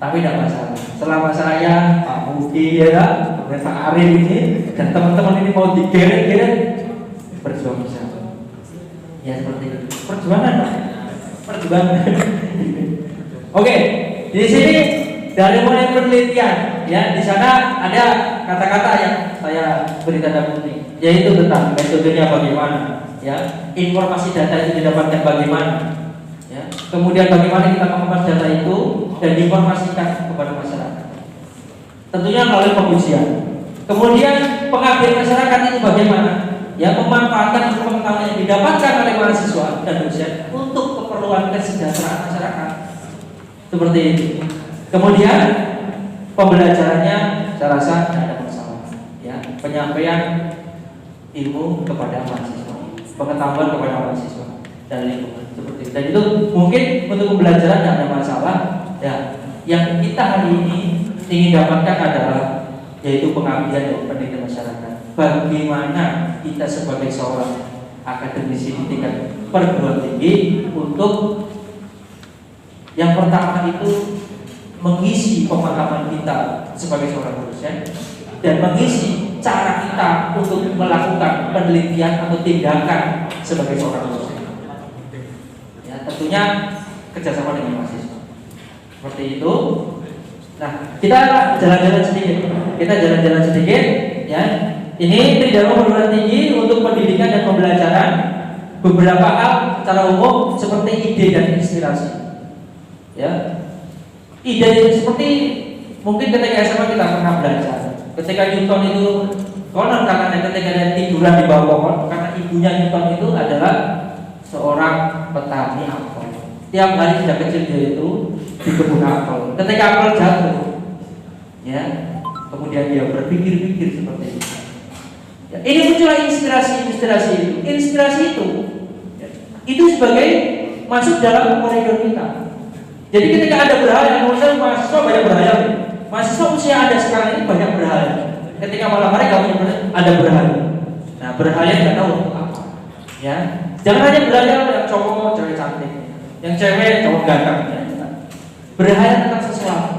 Tapi tidak masalah. Selama saya, Pak Muki, ya, Pak Arif ini, dan teman-teman ini mau digeret-geret, berjuang bersama. Ya seperti itu. Perjuangan, Pak. Perjuangan. Oke, di sini dari mulai penelitian, ya, di sana ada kata-kata yang saya beri tanda kutip, yaitu tentang metodenya bagaimana, ya, informasi data itu didapatkan bagaimana, ya, kemudian bagaimana kita mengemas data itu dan diinformasikan kepada masyarakat. Tentunya melalui pengujian. Kemudian pengabdian masyarakat itu bagaimana? Ya, memanfaatkan ilmu pengetahuan yang didapatkan oleh mahasiswa dan dosen untuk keperluan kesejahteraan masyarakat. Seperti itu. Kemudian pembelajarannya saya rasa tidak ada masalah. Ya, penyampaian ilmu kepada mahasiswa, pengetahuan kepada mahasiswa dan lingkungan seperti itu. Dan itu mungkin untuk pembelajaran tidak ada masalah. Ya, yang kita hari ini ingin dapatkan adalah yaitu pengabdian dan pendidikan masyarakat. Bagaimana kita sebagai seorang akademisi di tingkat perguruan tinggi untuk yang pertama itu mengisi pemahaman kita sebagai seorang dosen dan mengisi cara kita untuk melakukan penelitian atau tindakan sebagai seorang dosen. Ya, tentunya kerjasama dengan mahasiswa. Seperti itu. Nah, kita jalan-jalan sedikit, ya. Ini Tridharma Perguruan Tinggi untuk pendidikan dan pembelajaran. Beberapa hal secara umum seperti ide dan inspirasi. Ya. Ide seperti mungkin ketika SMA kita pernah belajar. Ketika Newton itu konon katanya ketika dia tiduran di bawah pohon, karena ibunya Newton itu adalah seorang petani apel. Tiap hari sejak kecil dia itu di kebun apel. Ketika apel jatuh, ya, kemudian dia berpikir-pikir seperti itu. Ya, ini muncullah inspirasi itu. Inspirasi itu sebagai masuk dalam koridor kita. Jadi ketika ada berhala, menurut mahasiswa banyak berhala. Mahasiswa usia ada sekarang ini banyak berhala. Ketika malam hari kamu ada berhala. Nah, berhala nggak tahu untuk apa. Ya, jangan hanya berhala yang cowok cewek cantik, yang cewek cowok ganteng. Ya. Berhala tentang sesuatu.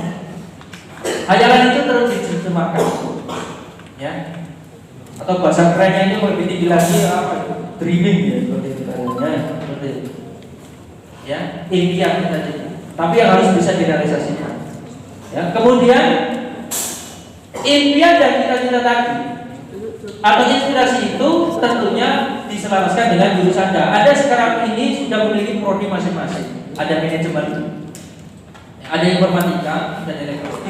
Hayalan itu terus diterjemahkan. Ya. Atau bahasa kerennya itu lebih tinggi lagi apa? Dreaming ya, seperti itu. Ya, seperti itu. Ya, impian kita jadi. Tapi yang harus bisa direalisasikan. Ya, kemudian impian dan cita-cita tadi atau inspirasi itu tentunya diselaraskan dengan jurusan Anda. Ada sekarang ini sudah memiliki prodi masing-masing. Ada manajemen, ada informatika dan elektronik.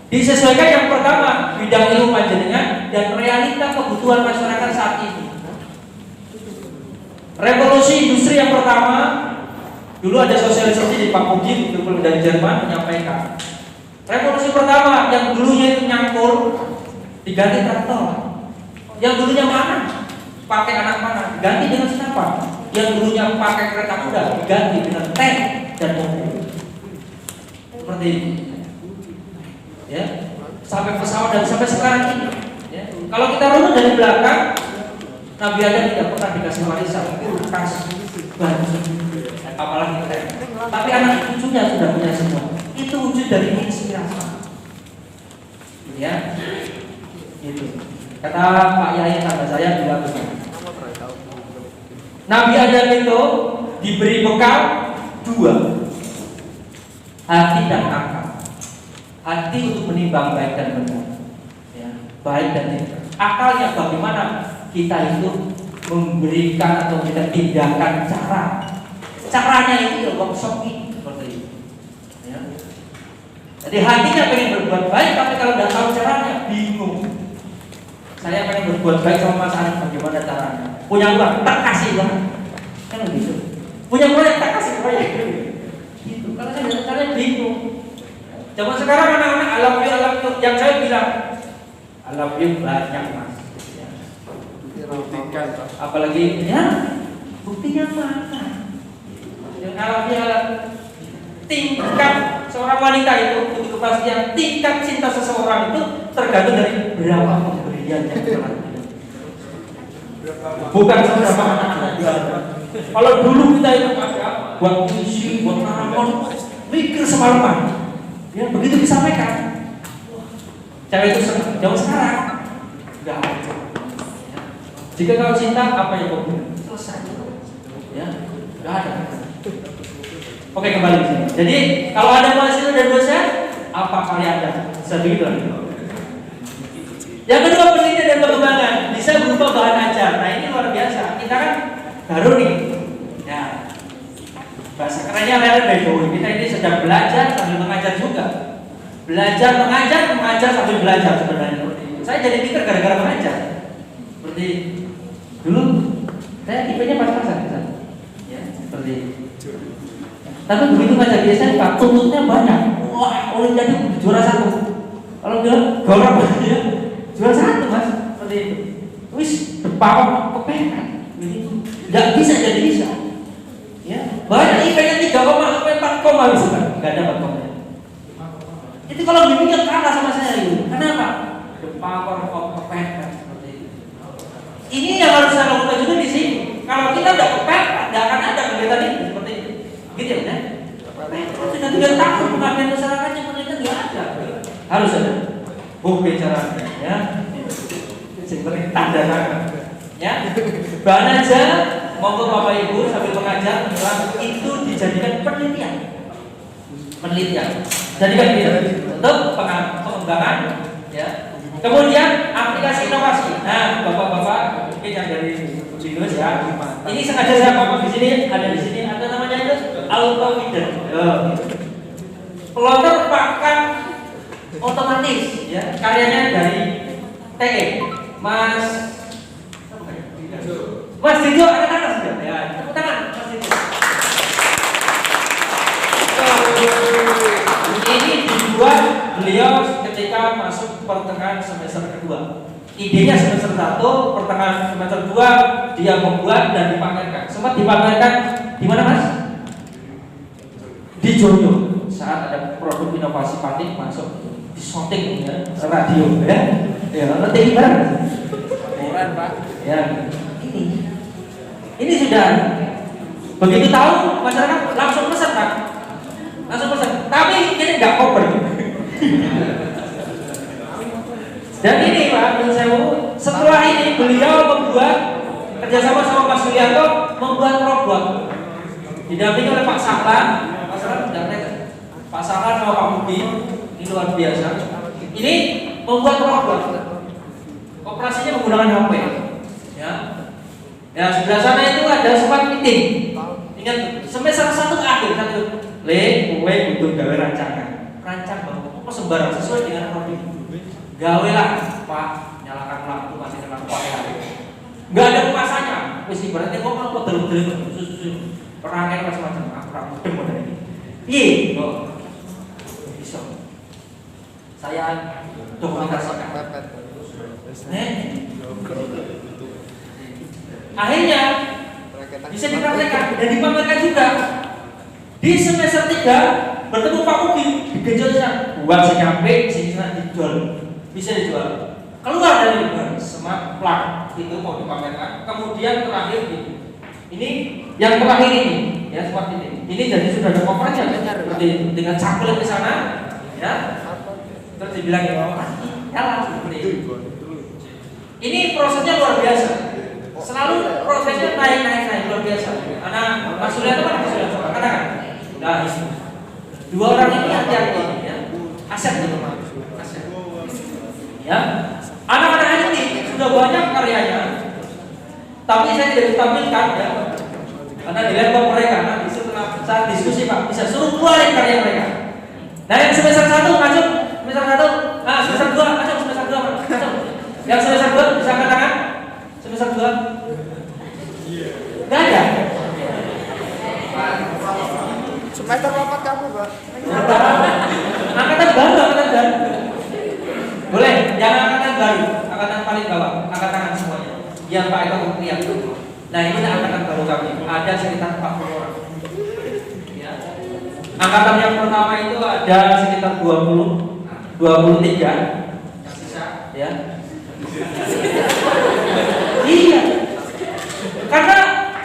Disesuaikan yang pertama bidang ilmu panjenengan dan realita kebutuhan masyarakat saat ini. Revolusi industri yang pertama, dulu ada sosialisasi di Pak Mugi dari Jerman menyampaikan. Revolusi pertama yang dulunya itu nyangkul diganti traktor. Yang dulunya mana? Pakai anak panah diganti dengan senapan. Yang dulunya pakai kereta kuda diganti dengan tank dan mobil. Seperti ini. Ya, sampai pesawat dan sampai sekarang ini. Ya. Kalau kita runut dari belakang, Nabi Adam tidak pernah dikasih warisan kulkas, baju, apalagi tank. Tapi anak cucunya sudah punya semua. Itu wujud dari inspirasi. Ya, itu. Kata Pak Yai tanda saya dua benar. Nabi Adam itu diberi bekal dua, hati dan akal. Hati untuk menimbang baik dan benar, ya. baik dan tidak. Akalnya bagaimana kita itu memberikan atau kita tindakan caranya itu ya workshop ini seperti itu. Ya. Jadi hatinya pengen berbuat baik, tapi kalau tidak tahu caranya bingung. Saya pengen berbuat baik sama Mas Anies, bagaimana caranya? Punya uang, tak kasih uang, kan begitu. Punya proyek, tak kasih proyek, gitu. Karena saya caranya bingung. Zaman sekarang anak-anak I love you, yang saya bilang I love you banyak Mas. Ya. Apalagi ya buktinya mana? Yang I love you, tingkat seorang wanita itu untuk kepastian tingkat cinta seseorang itu tergantung dari berapa pemberian yang telah bukan seberapa anak-anak. Kalau dulu kita itu ada buat puisi, buat maraton, mikir semalaman. Ya begitu disampaikan, cewek itu senang. Jauh sekarang, enggak ada. Jika kau cinta, apa yang kau beri? Selesai. Ya, enggak ada. Oke, kembali ke sini. Jadi kalau ada mahasiswa dan dosen, apa karya Anda? Sebegitu. Yang kedua, penelitian dan pengembangan bisa berupa bahan ajar. Nah ini luar biasa. Kita kan baru nih, ya bahasa kerennya Leonardo da Vinci. Kita ini sedang belajar sambil mengajar juga. Belajar mengajar sambil belajar sebenarnya. Saya jadi pintar gara-gara mengajar. Seperti dulu saya tipenya pas-pasan, ya seperti itu. Tapi begitu ngajar di SMK, tuntutnya banyak. Wah, Olimpiade juara 1. Kalau bilang gawat ya, juara 1 Mas, seperti itu. Wis depan kepengen, begitu. Nggak bisa jadi bisa. Ya, banyak IPK-nya 3,4 bisa kan? Nggak dapat komen. Itu kalau bimbingan kalah sama saya itu. Kenapa? Depan kepengen seperti itu. Ini yang harus saya lakukan juga di sini. Kalau kita udah kepengen, nggak akan ada kegiatan ini seperti itu. Gitu ya, sudah 3 tahun pengabdian masyarakatnya penelitian nggak ada. Harus ada. Bukti caranya, ya. Seperti tanda tangan, ya. Bahan aja, monggo Bapak Ibu sambil mengajar, itu dijadikan penelitian. Jadikan untuk pengembangan, ya. Kemudian aplikasi inovasi. Nah, Bapak-bapak mungkin yang dari Binus ya. Ini sengaja saya pakai di sini, ada di sini, ada namanya itu auto feeder. Plotter pakan otomatis, ya. Karyanya dari TE. Mas Dijo ada tangan sudah, ya. Tepuk tangan Mas Dijo. Ini dibuat beliau ketika masuk pertengahan semester kedua. Idenya semester 1, pertengahan semester 2 dia membuat dan dipamerkan. Sempat dipamerkan di mana Mas? Di Joyo. Saat ada produk inovasi panik masuk di shooting ya, radio ya. Ya, nanti gimana? Keren Pak. Ya, ini sudah begitu tahu masyarakat langsung pesan Pak. Langsung pesan. Tapi ini nggak cover. Dan ini Pak, setelah ini beliau membuat kerjasama sama Mas Yulianto membuat robot didampingi oleh Pak Saklan. Pak Saklan sama Pak Budi, ini luar biasa. Ini membuat robot. Operasinya menggunakan HP. Ya, ya sebelah sana itu ada smart meeting. Ingat semester 1 akhir kowe butuh gawe rancangan. Rancang apa sembarang sesuai dengan produk. Gawe lah Pak, nyalakan lampu masih kena pakai HP. Enggak ada kemasannya. Wis ibaratnya kok mau betul-betul susu perangkat macam-macam. Aku ra mudeng model ini. Piye? Oh. Bisa. Saya dokumentasikan. Akhirnya bisa dipraktekkan dan dipamerkan juga. Di semester 3 bertemu Pak Uki digenjotnya buat si HP, si dijual. Bisa dijual. Keluar dari smart plug itu mau dipamerkan. Kemudian terakhir ini yang terakhir ini ya smart ini. Ini jadi sudah ada covernya dengan cangkul di sana ya. Terus dibilang ya seperti itu. Ini prosesnya luar biasa. Selalu prosesnya naik luar biasa. Anak Mas Surya itu kan Mas Surya katakan. Nah, 2 orang ini hati-hati ya. Aset gitu. Ya, anak sudah banyak karyanya, tapi saya tidak ditampilkan ya, karena di laptop mereka. Nanti setelah saat diskusi Pak bisa suruh keluarin karya mereka. Nah yang semester 1 masuk, semester 1, semester 2 masuk, semester 2 masuk. Yang semester 2 bisa angkat tangan? Semester 2? Nggak ada. Semester 4 kamu, Pak. Angkatan baru. Boleh, yang angkatan baru, angkatan paling bawah, angkat tangan semuanya. Yang Pak Eko lihat. Nah ini angkatan baru kami, ada sekitar 40 orang. Ya. Angkatan yang pertama itu ada sekitar 23, yang sisa, ya. Iya, karena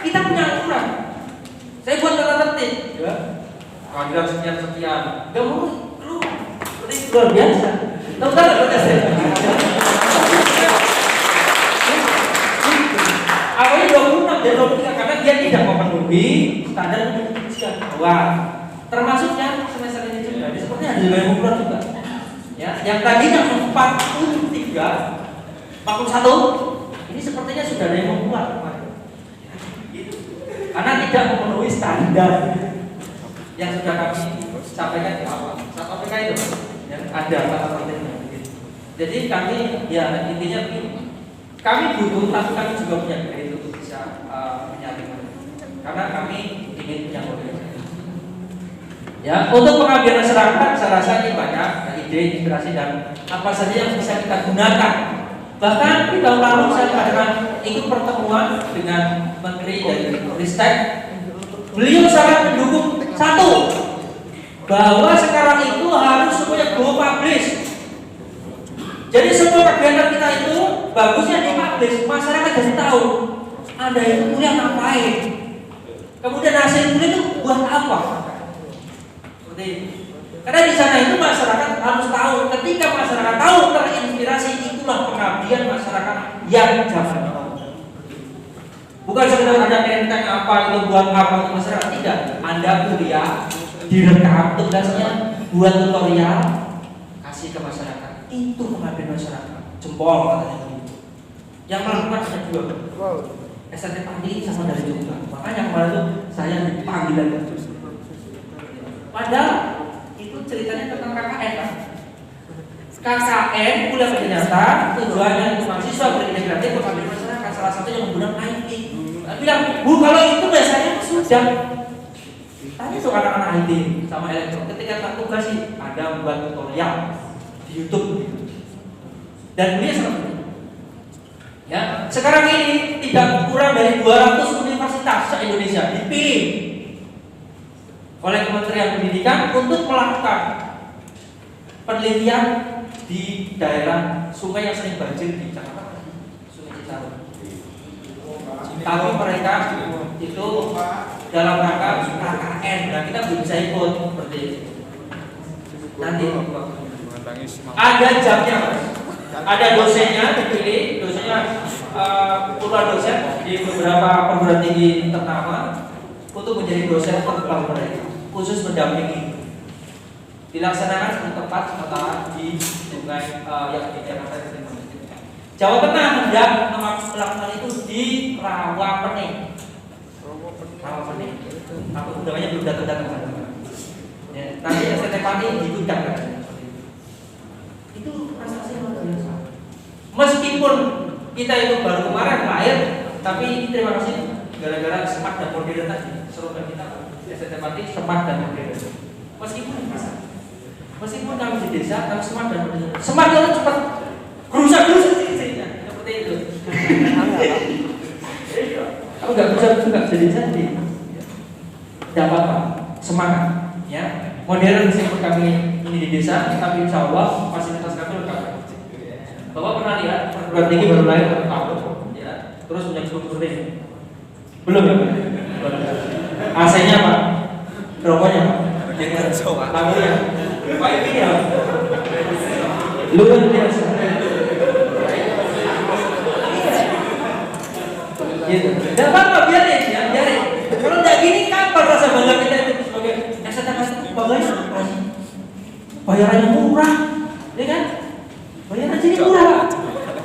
kita punya aturan. Saya buat tata tertib, ya. Kehadiran sekian, nggak mau keluar. Seperti luar biasa. Tahu kan protes saya? Awalnya 26 dan 23 karena dia tidak memenuhi standar ujian bawah. Termasuk yang semester ini juga. Jadi sepertinya ada yang populer juga. Ya, yang tadinya 43, 41, ini sepertinya sudah ada yang populer. Karena tidak memenuhi standar yang sudah kami sampaikan di awal. Saat OPK itu ya, ada tata-tatanya. Jadi kami ya intinya begini. Kami butuh, tapi kami juga punya kredit untuk bisa menyaring. Karena kami ingin punya organisasi. Ya, untuk pengabdian masyarakat saya rasa ini banyak ide, inspirasi dan apa saja yang bisa kita gunakan. Bahkan di tahun lalu saya mengadakan ikut pertemuan dengan Menteri dari Ristek. Beliau sangat mendukung satu, bahwa sekarang itu harus semuanya go publish. Jadi semua kegiatan kita itu bagusnya di publish, masyarakat jadi tahu Anda itu kuliah ngapain, kemudian hasil kuliah itu buat apa. Seperti ini. Karena di sana itu masyarakat harus tahu. Ketika masyarakat tahu terinspirasi, itulah pengabdian masyarakat yang zaman now. Bukan sekedar ada tentang apa itu buat apa untuk masyarakat, tidak. Anda kuliah direkam tugasnya, buat tutorial, kasih ke masyarakat. Itu pengabdian masyarakat. Jempol katanya begitu. Yang melakukan ada dua. SNT Pandi sama dari Jogja. Makanya kemarin itu saya dipanggil lagi. Padahal itu ceritanya tentang KKN kan? KKN kuliah ternyata tujuannya untuk mahasiswa berintegrasi pengabdian masyarakat. Salah satunya menggunakan IT. Bilang, Bu kalau itu biasanya sudah. Tanya tuh anak-anak IT sama elektro. Ketika tak tugas sih ada membuat tutorial di YouTube. Dan beliau seperti itu. Ya, sekarang ini tidak kurang dari 200 universitas se-Indonesia dipilih oleh Kementerian Pendidikan untuk melakukan penelitian di daerah sungai yang sering banjir di Jakarta, Sungai Citarum. Tapi mereka itu dalam rangka KKN, nah kita belum bisa ikut seperti itu. Nanti ada jamnya, Mas. Ada dosennya dipilih, dosennya puluhan dosen di beberapa perguruan tinggi ternama untuk menjadi dosen terbaru mereka, khusus mendampingi. Dilaksanakan di tempat sementara di sungai yang di Jakarta. Jawa Tengah hendak melakukan itu di Rawapening. Rawapening. Apa undangannya belum datang-datang. Ya, nanti SNT Pandi diundang kan. Itu prestasi luar biasa. Meskipun kita itu baru kemarin lahir, tapi terima kasih gara-gara smart dan modern tadi. Slogan kita SNT Pandi smart dan modern. Meskipun bisa. Meskipun kami di desa, kami smart dan modern. Smart itu cepat gerusak-gerusak seperti itu. Aku nggak bisa juga jadi. Tidak apa-apa, semangat. Ya, modern meskipun kami ini di desa, tapi insya Allah fasilitas kami lengkap. Bapak pernah lihat perguruan tinggi baru lahir per tahun, ya, terus punya struktur ini. Belum ya, Pak? AC-nya Pak, rokoknya Pak, lampunya, wifi-nya, luar biasa. Gitu. Dan apa biarin ya, biarin. Kalau tidak gini kapan rasa bangga kita itu sebagai SNT bangganya? Bayarannya murah, ya kan? Bayaran sini murah,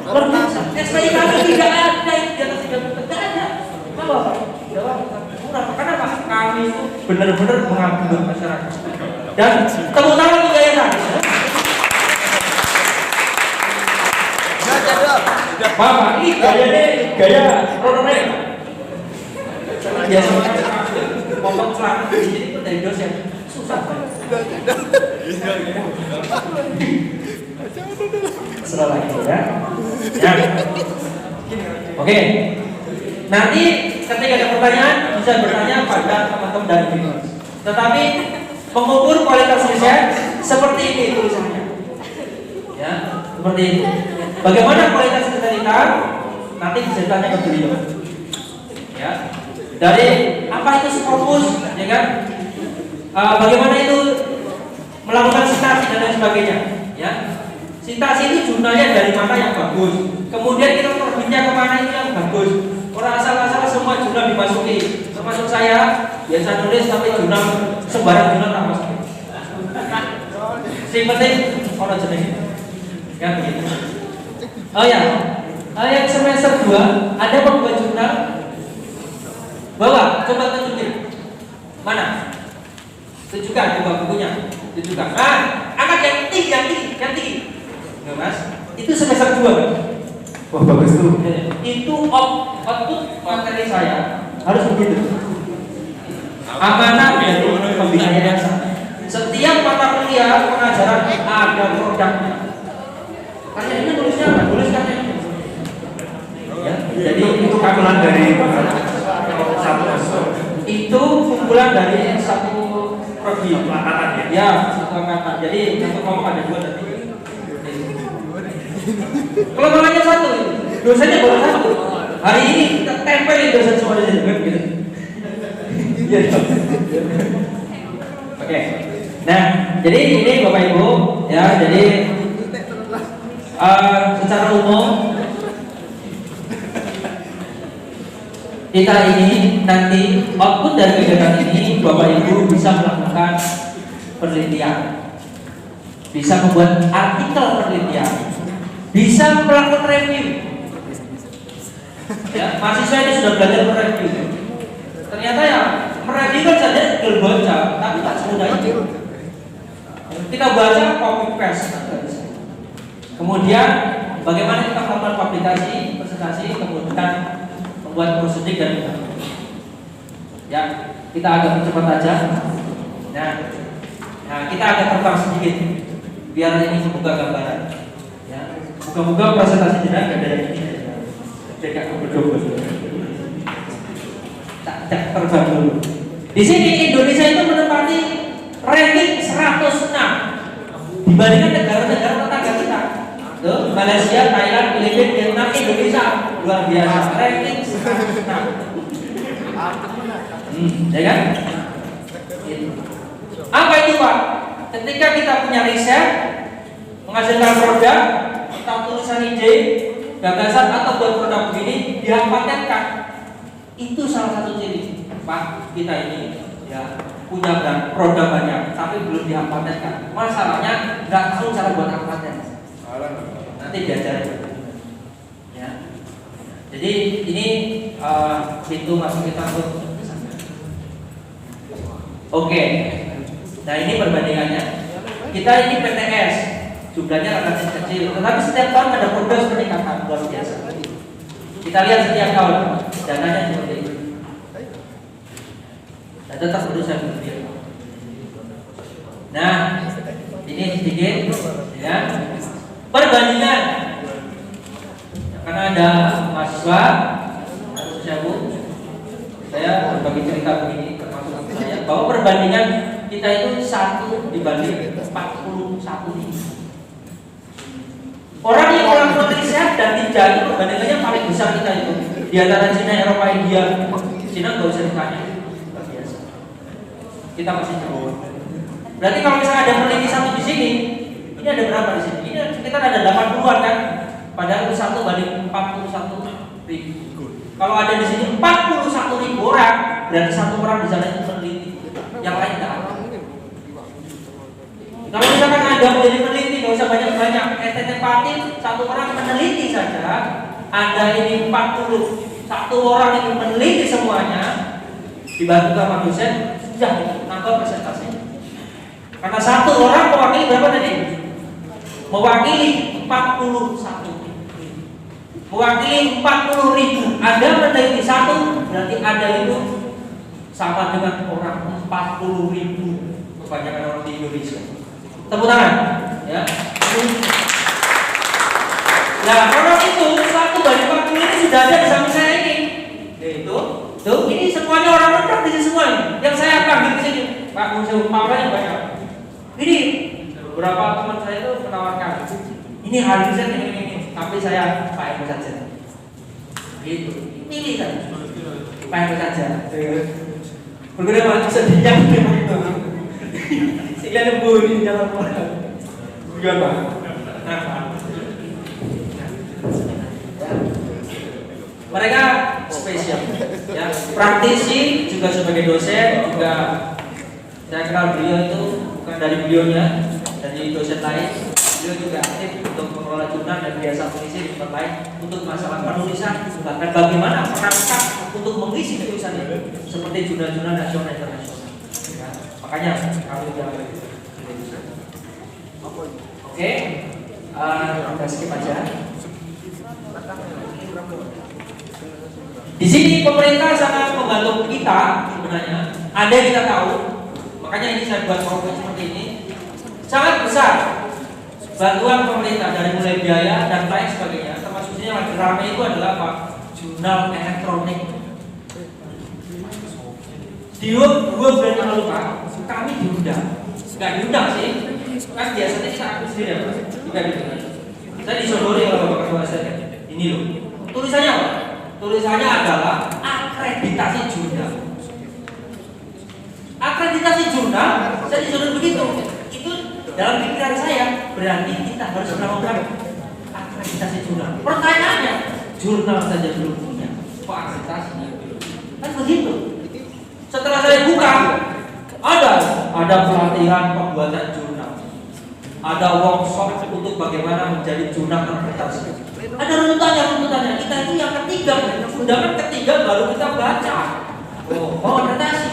luar biasa. SPI kami tidak ada yang di atas 3 juta, tidak ada. Kenapa Pak? Jawab murah. Karena Pak, kami itu benar-benar mengabdi buat masyarakat. Dan tepuk tangan untuk daerah. Bapak, ini gaya prototipe. Biasa potong celana di sini itu dari dosen susah. Serah lagi ya. Oke. Nanti ketika ada pertanyaan bisa bertanya pada teman-teman dari Binus. Tetapi mengukur kualitas riset seperti ini tulisannya. Ya, seperti ini. Bagaimana kualitas riset kita? Nanti bisa ditanya ke beliau. Ya. Dari apa itu Scopus, ya kan? Bagaimana itu melakukan sintasi dan lain sebagainya, ya? Sintasi itu jurnalnya dari mana yang bagus, kemudian kita terbitnya kemana itu yang bagus. Orang asal-asal semua jurnal dimasuki, termasuk saya biasa nulis tapi jurnal sembarang jurnal tak masuki. Sing penting orang jenenge, kan begitu. Oh ya, yang semester 2 ada pembuat jurnal. Bawa, coba tunjukin. Mana? Tunjukkan, coba bukunya. Tunjukkan. Angkat yang tinggi. Enggak Mas? Itu semester 2. Wah bagus tuh. Itu output materi saya harus begitu. Amanah dari pembina yayasan. Setiap mata kuliah pengajaran ada produknya. Karena ini tulisnya apa? Tuliskan ini. Ya, jadi itu kumpulan dari itu kumpulan dari satu prodi angkatan ya. Ya, satu angkatan. Jadi satu kelompok ada 2 tadi. Kelemahannya satu, dosennya baru 1. Hari ini kita tempelin dosen semua di sini, gitu. Iya. Oke. Nah, jadi ini Bapak Ibu, ya, jadi secara umum kita ini nanti output dari kegiatan ini Bapak Ibu bisa melakukan penelitian, bisa membuat artikel penelitian, bisa melakukan review. Ya, mahasiswa ini sudah belajar mereview. Ternyata ya mereview kan saja tinggal baca, tapi tak semudah itu. Kita baca copy paste. Kemudian bagaimana kita melakukan publikasi, presentasi, kemudian buat prosedik dan ya kita agak cepat aja. Nah kita agak terbang sedikit biar ini membuka gambaran. Ya, moga-moga presentasi tidak ada dari ini. Tidak berdobel. Tak terbang dulu. Di sini Indonesia itu menempati ranking 106 dibandingkan negara-negara tetangga kita. Tuh, Malaysia, Thailand, Filipina, Vietnam, Indonesia luar biasa. Ranking 106. Ya kan? Apa itu Pak? Ketika kita punya riset menghasilkan produk tentang tulisan ide, gagasan atau buat produk begini dia patenkan. Itu salah satu ciri Pak kita ini ya punya produk banyak tapi belum dipatenkan. Masalahnya nggak tahu cara buat paten. Nanti diajarin. Ya. Jadi ini pintu masuk kita untuk Oke. Nah ini perbandingannya. Kita ini PTS, jumlahnya relatif kecil, tetapi setiap tahun ada progres peningkatan luar biasa. Kita lihat setiap tahun dananya seperti itu. Dan tetap berusaha berpikir. Nah, ini sedikit, ya. Perbandingan. Karena ada mahasiswa, saya berbagi cerita begini termasuk saya bahwa perbandingan kita itu 1 dibanding 41 ini. Orang yang melakukan riset dan tidak itu perbandingannya paling besar kita itu di antara Cina, Eropa, India. Cina nggak usah ditanya, biasa. Kita masih jauh. Berarti kalau misalnya ada peneliti 1 di sini, ini ada berapa di sini? Ini sekitar ada 80-an kan? Padahal itu 1 banding 41.000. Kalau ada di sini 41.000 orang, berarti 1 orang di sana itu peneliti, yang lain tidak ada. Kalau misalkan ada menjadi peneliti, nggak usah banyak-banyak. STT Patin 1 orang meneliti saja, Anda ini 41 orang ini meneliti semuanya, dibantu sama dosen, sudah nambah presentasi. Karena satu orang mewakili berapa tadi? Mewakili 41. Mewakili 40.000. Anda meneliti satu, berarti Anda itu sama dengan orang 40.000 kebanyakan orang di Indonesia. Tepuk tangan, ya. Nah, orang itu 1/40 ini sudah ada di samping saya ini. Yaitu, tuh, ini semuanya orang praktisi semua. Yang saya panggil di sini, Pak Museum Paulanya banyak. Ini beberapa teman saya itu menawarkan, ini harusnya ini, tapi saya Pak Eko saja. Gitu, pilih kan, Pak Eko saja. Berbeda malah sedihnya itu. Sehingga nemu di dalam orang. Bukan Pak. Mereka spesial, ya. Praktisi juga sebagai dosen juga. Saya kenal beliau itu bukan dari beliaunya, dari dosen lain. Beliau juga aktif untuk mengelola jurnal dan biasa mengisi di tempat lain untuk masalah penulisan, bahkan bagaimana perangkat untuk mengisi tulisan itu seperti jurnal-jurnal nasional dan internasional. Ya, makanya kami jangan. Oke, kita skip aja. Di sini pemerintah sangat membantu kita sebenarnya. Ada kita tahu. Makanya ini saya buat profil seperti ini. Sangat besar bantuan pemerintah dari mulai biaya dan lain sebagainya. Termasuk yang lagi ramai itu adalah apa? Jurnal elektronik. Di 2 bulan yang lalu Pak, kami diundang. Nggak diundang sih. Kan biasanya kita aktif sendiri ya Pak. Juga gitu. Saya disodori oleh Bapak Ketua saya. Ini loh. Tulisannya apa? Tulisannya adalah akreditasi jurnal. Akreditasi jurnal, saya disuruh begitu. Itu dalam pikiran saya berarti kita harus melakukan akreditasi jurnal. Pertanyaannya, jurnal saja belum punya, kok akreditasinya? Kan begitu. Setelah saya buka, ada pelatihan pembuatan jurnal, ada workshop untuk bagaimana menjadi jurnal akreditasi. Ada runtutannya. Kita itu yang ketiga, undangan ketiga baru kita baca. Oh, akreditasi.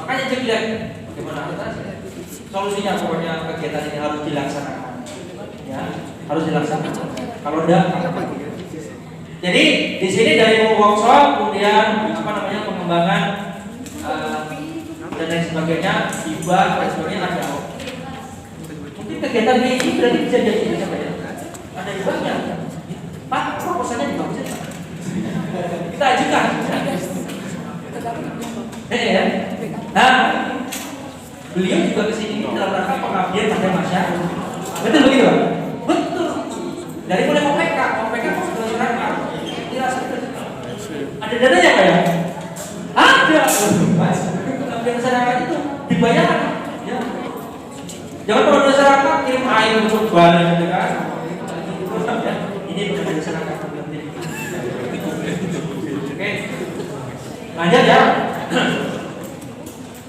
Makanya saya bilang, bagaimana akreditasi? Solusinya pokoknya kegiatan ini harus dilaksanakan. Ya, harus dilaksanakan. Kalau enggak, jadi di sini dari workshop, kemudian pengembangan dan lain sebagainya, hibah dan sebagainya ada. Mungkin kegiatan ini berarti bisa jadi apa ya? Ada hibahnya. Pak, proposalnya dibagus ya? Kita ajukan. Ya. Nah, beliau juga kesini dalam rangka pengabdian pada masyarakat. Betul begitu, Pak? Betul. Dari mulai OPK masyarakat. Ada dananya Pak ya? Ada. Pengabdian masyarakat itu dibayar. Ya. Jangan kalau masyarakat kirim air untuk balik gitu kan? Ini pengabdian masyarakat. Oke. Lanjut ya.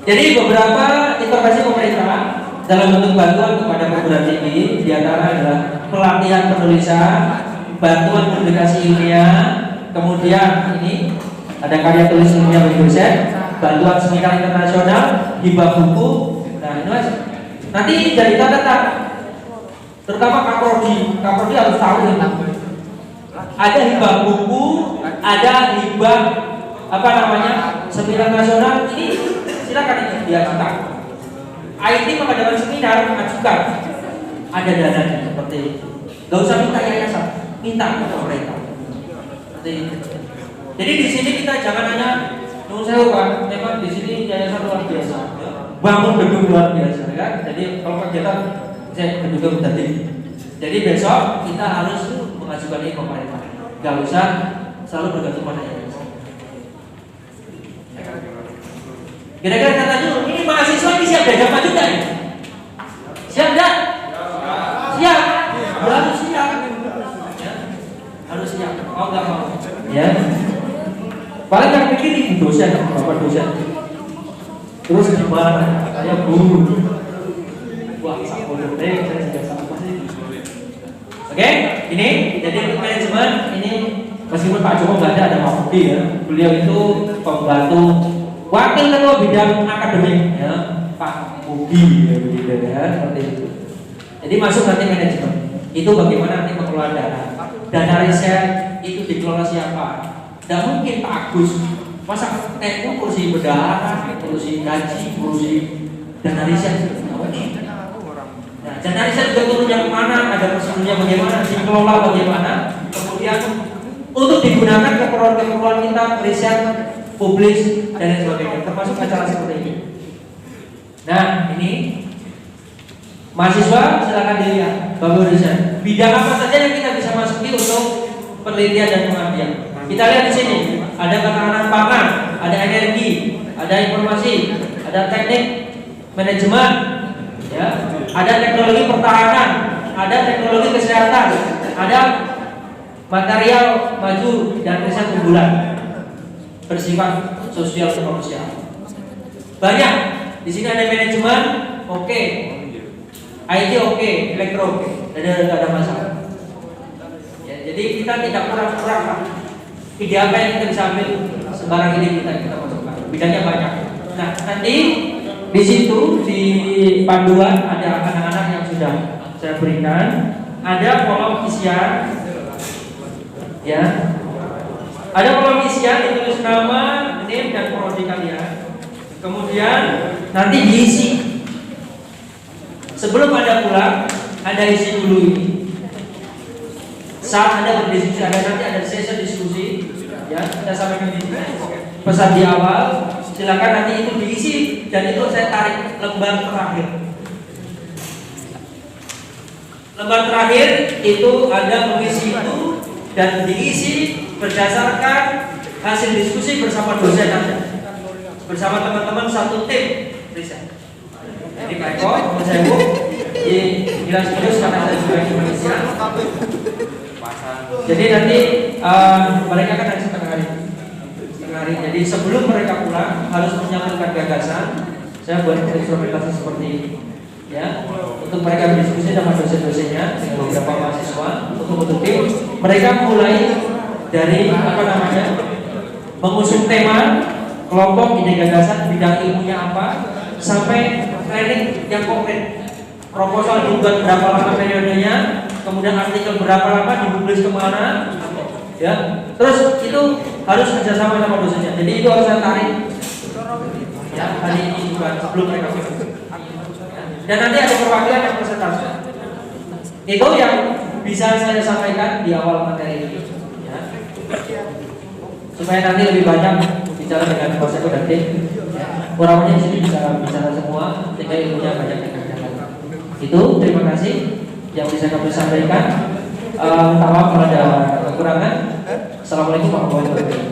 Jadi beberapa intervensi pemerintah dalam bentuk bantuan kepada perguruan tinggi diantara adalah pelatihan penulisan, bantuan publikasi ilmiah, kemudian ini ada karya tulis ilmiah bagi dosen, bantuan seminar internasional, hibah buku. Nah ini Mas, nanti jadi catatan, terutama Kaprodi harus tahu ini. Ada hibah buku, ada hibah seminar nasional. Ini silakan ini diajukan. IT mengadakan seminar, ajukan. Ada dananya seperti itu. Gak usah minta yayasan, minta ke pemerintah. Jadi di sini kita jangan hanya nunggu saya Pak, memang di sini yayasan luar biasa, bangun gedung luar biasa, kan? Jadi kalau kegiatan saya gedung tadi. Jadi besok kita harus mengajukan ini ke pemerintah. Gak usah selalu bergantung pada yayasan. Kira-kira kata dulu, ini mahasiswa ini siap diajak maju enggak ya? Siap enggak? Siap. Harus siap. Ya. Harus siap. Mau enggak mau? Ya. Paling yang pikir ini dosen, Bapak dosen. Terus gimana? Saya guru. Wah, saya sudah sama sih. Oke, ini jadi untuk manajemen ini meskipun Pak Joko nggak ada Pak Budi ya, beliau itu pembantu wakil ketua bidang akademik ya, Pak Budi ya, begitu ya, seperti itu. Jadi masuk nanti manajemen. Itu bagaimana nanti mengelola dana riset itu dikelola siapa? Tidak mungkin Pak Agus masa teknik kursi bendahara, kursi gaji, kursi dana riset. Nah, dana riset juga turunnya kemana? Ada prosedurnya bagaimana? Dikelola bagaimana? Kemudian untuk digunakan keperluan kita riset, publis dan lain sebagainya. Termasuk acara seperti ini. Nah, ini mahasiswa silakan dilihat Bapak riset. Bidang apa saja yang kita bisa masuki untuk penelitian dan pengabdian. Kita lihat di sini ada ketahanan pangan, ada energi, ada informasi, ada teknik manajemen, ya, ada teknologi pertahanan, ada teknologi kesehatan, ada material maju dan riset unggulan bersifat sosial dan kemanusiaan. Banyak. Di sini ada manajemen, oke. IT oke, elektro oke, tidak ada masalah. Ya, jadi kita tidak kurang-kurang lah. Ide apa yang kita bisa ambil sembarang ide kita masukkan. Bidangnya banyak. Nah nanti di situ di panduan ada anak-anak yang sudah saya berikan, ada kolom isian, ya, ada kolom isian ditulis nama, name dan prodi kalian. Kemudian nanti diisi. Sebelum Anda pulang, Anda isi dulu ini. Saat Anda berdiskusi, nanti ada sesi diskusi, ya, kita sampaikan di sini. Pesan di awal, silakan nanti itu diisi dan itu saya tarik lembar terakhir. Lembar terakhir itu Anda mengisi itu dan diisi berdasarkan hasil diskusi bersama dosen Anda, bersama teman-teman satu tim riset. Jadi Pak Eko, saya Bu, jelas terus karena saya juga di Malaysia. Jadi nanti mereka kan ada setengah hari. Jadi sebelum mereka pulang harus menyampaikan gagasan. Saya buat instrumentasi seperti ini, ya, untuk mereka berdiskusi sama dosen-dosennya dengan beberapa mahasiswa untuk tim. Mereka mulai dari mengusung tema, kelompok, ide gagasan, bidang ilmunya apa, sampai training yang konkret. Proposal dibuat berapa lama periodenya, kemudian artikel berapa lama, dipublis kemana, ya. Terus itu harus kerjasama sama dosennya. Jadi itu harus saya tarik, ya, hari ini juga sebelum mereka pulang. Dan nanti ada perwakilan yang presentasi. Itu yang bisa saya sampaikan di awal materi ini, ya. Supaya nanti lebih banyak bicara dengan dosen dan tim. Kurangnya di sini bisa bicara semua, sehingga ilmunya banyak dikerjakan. Itu terima kasih yang bisa kami sampaikan. Minta maaf kalau ada kekurangan. Assalamualaikum warahmatullahi wabarakatuh.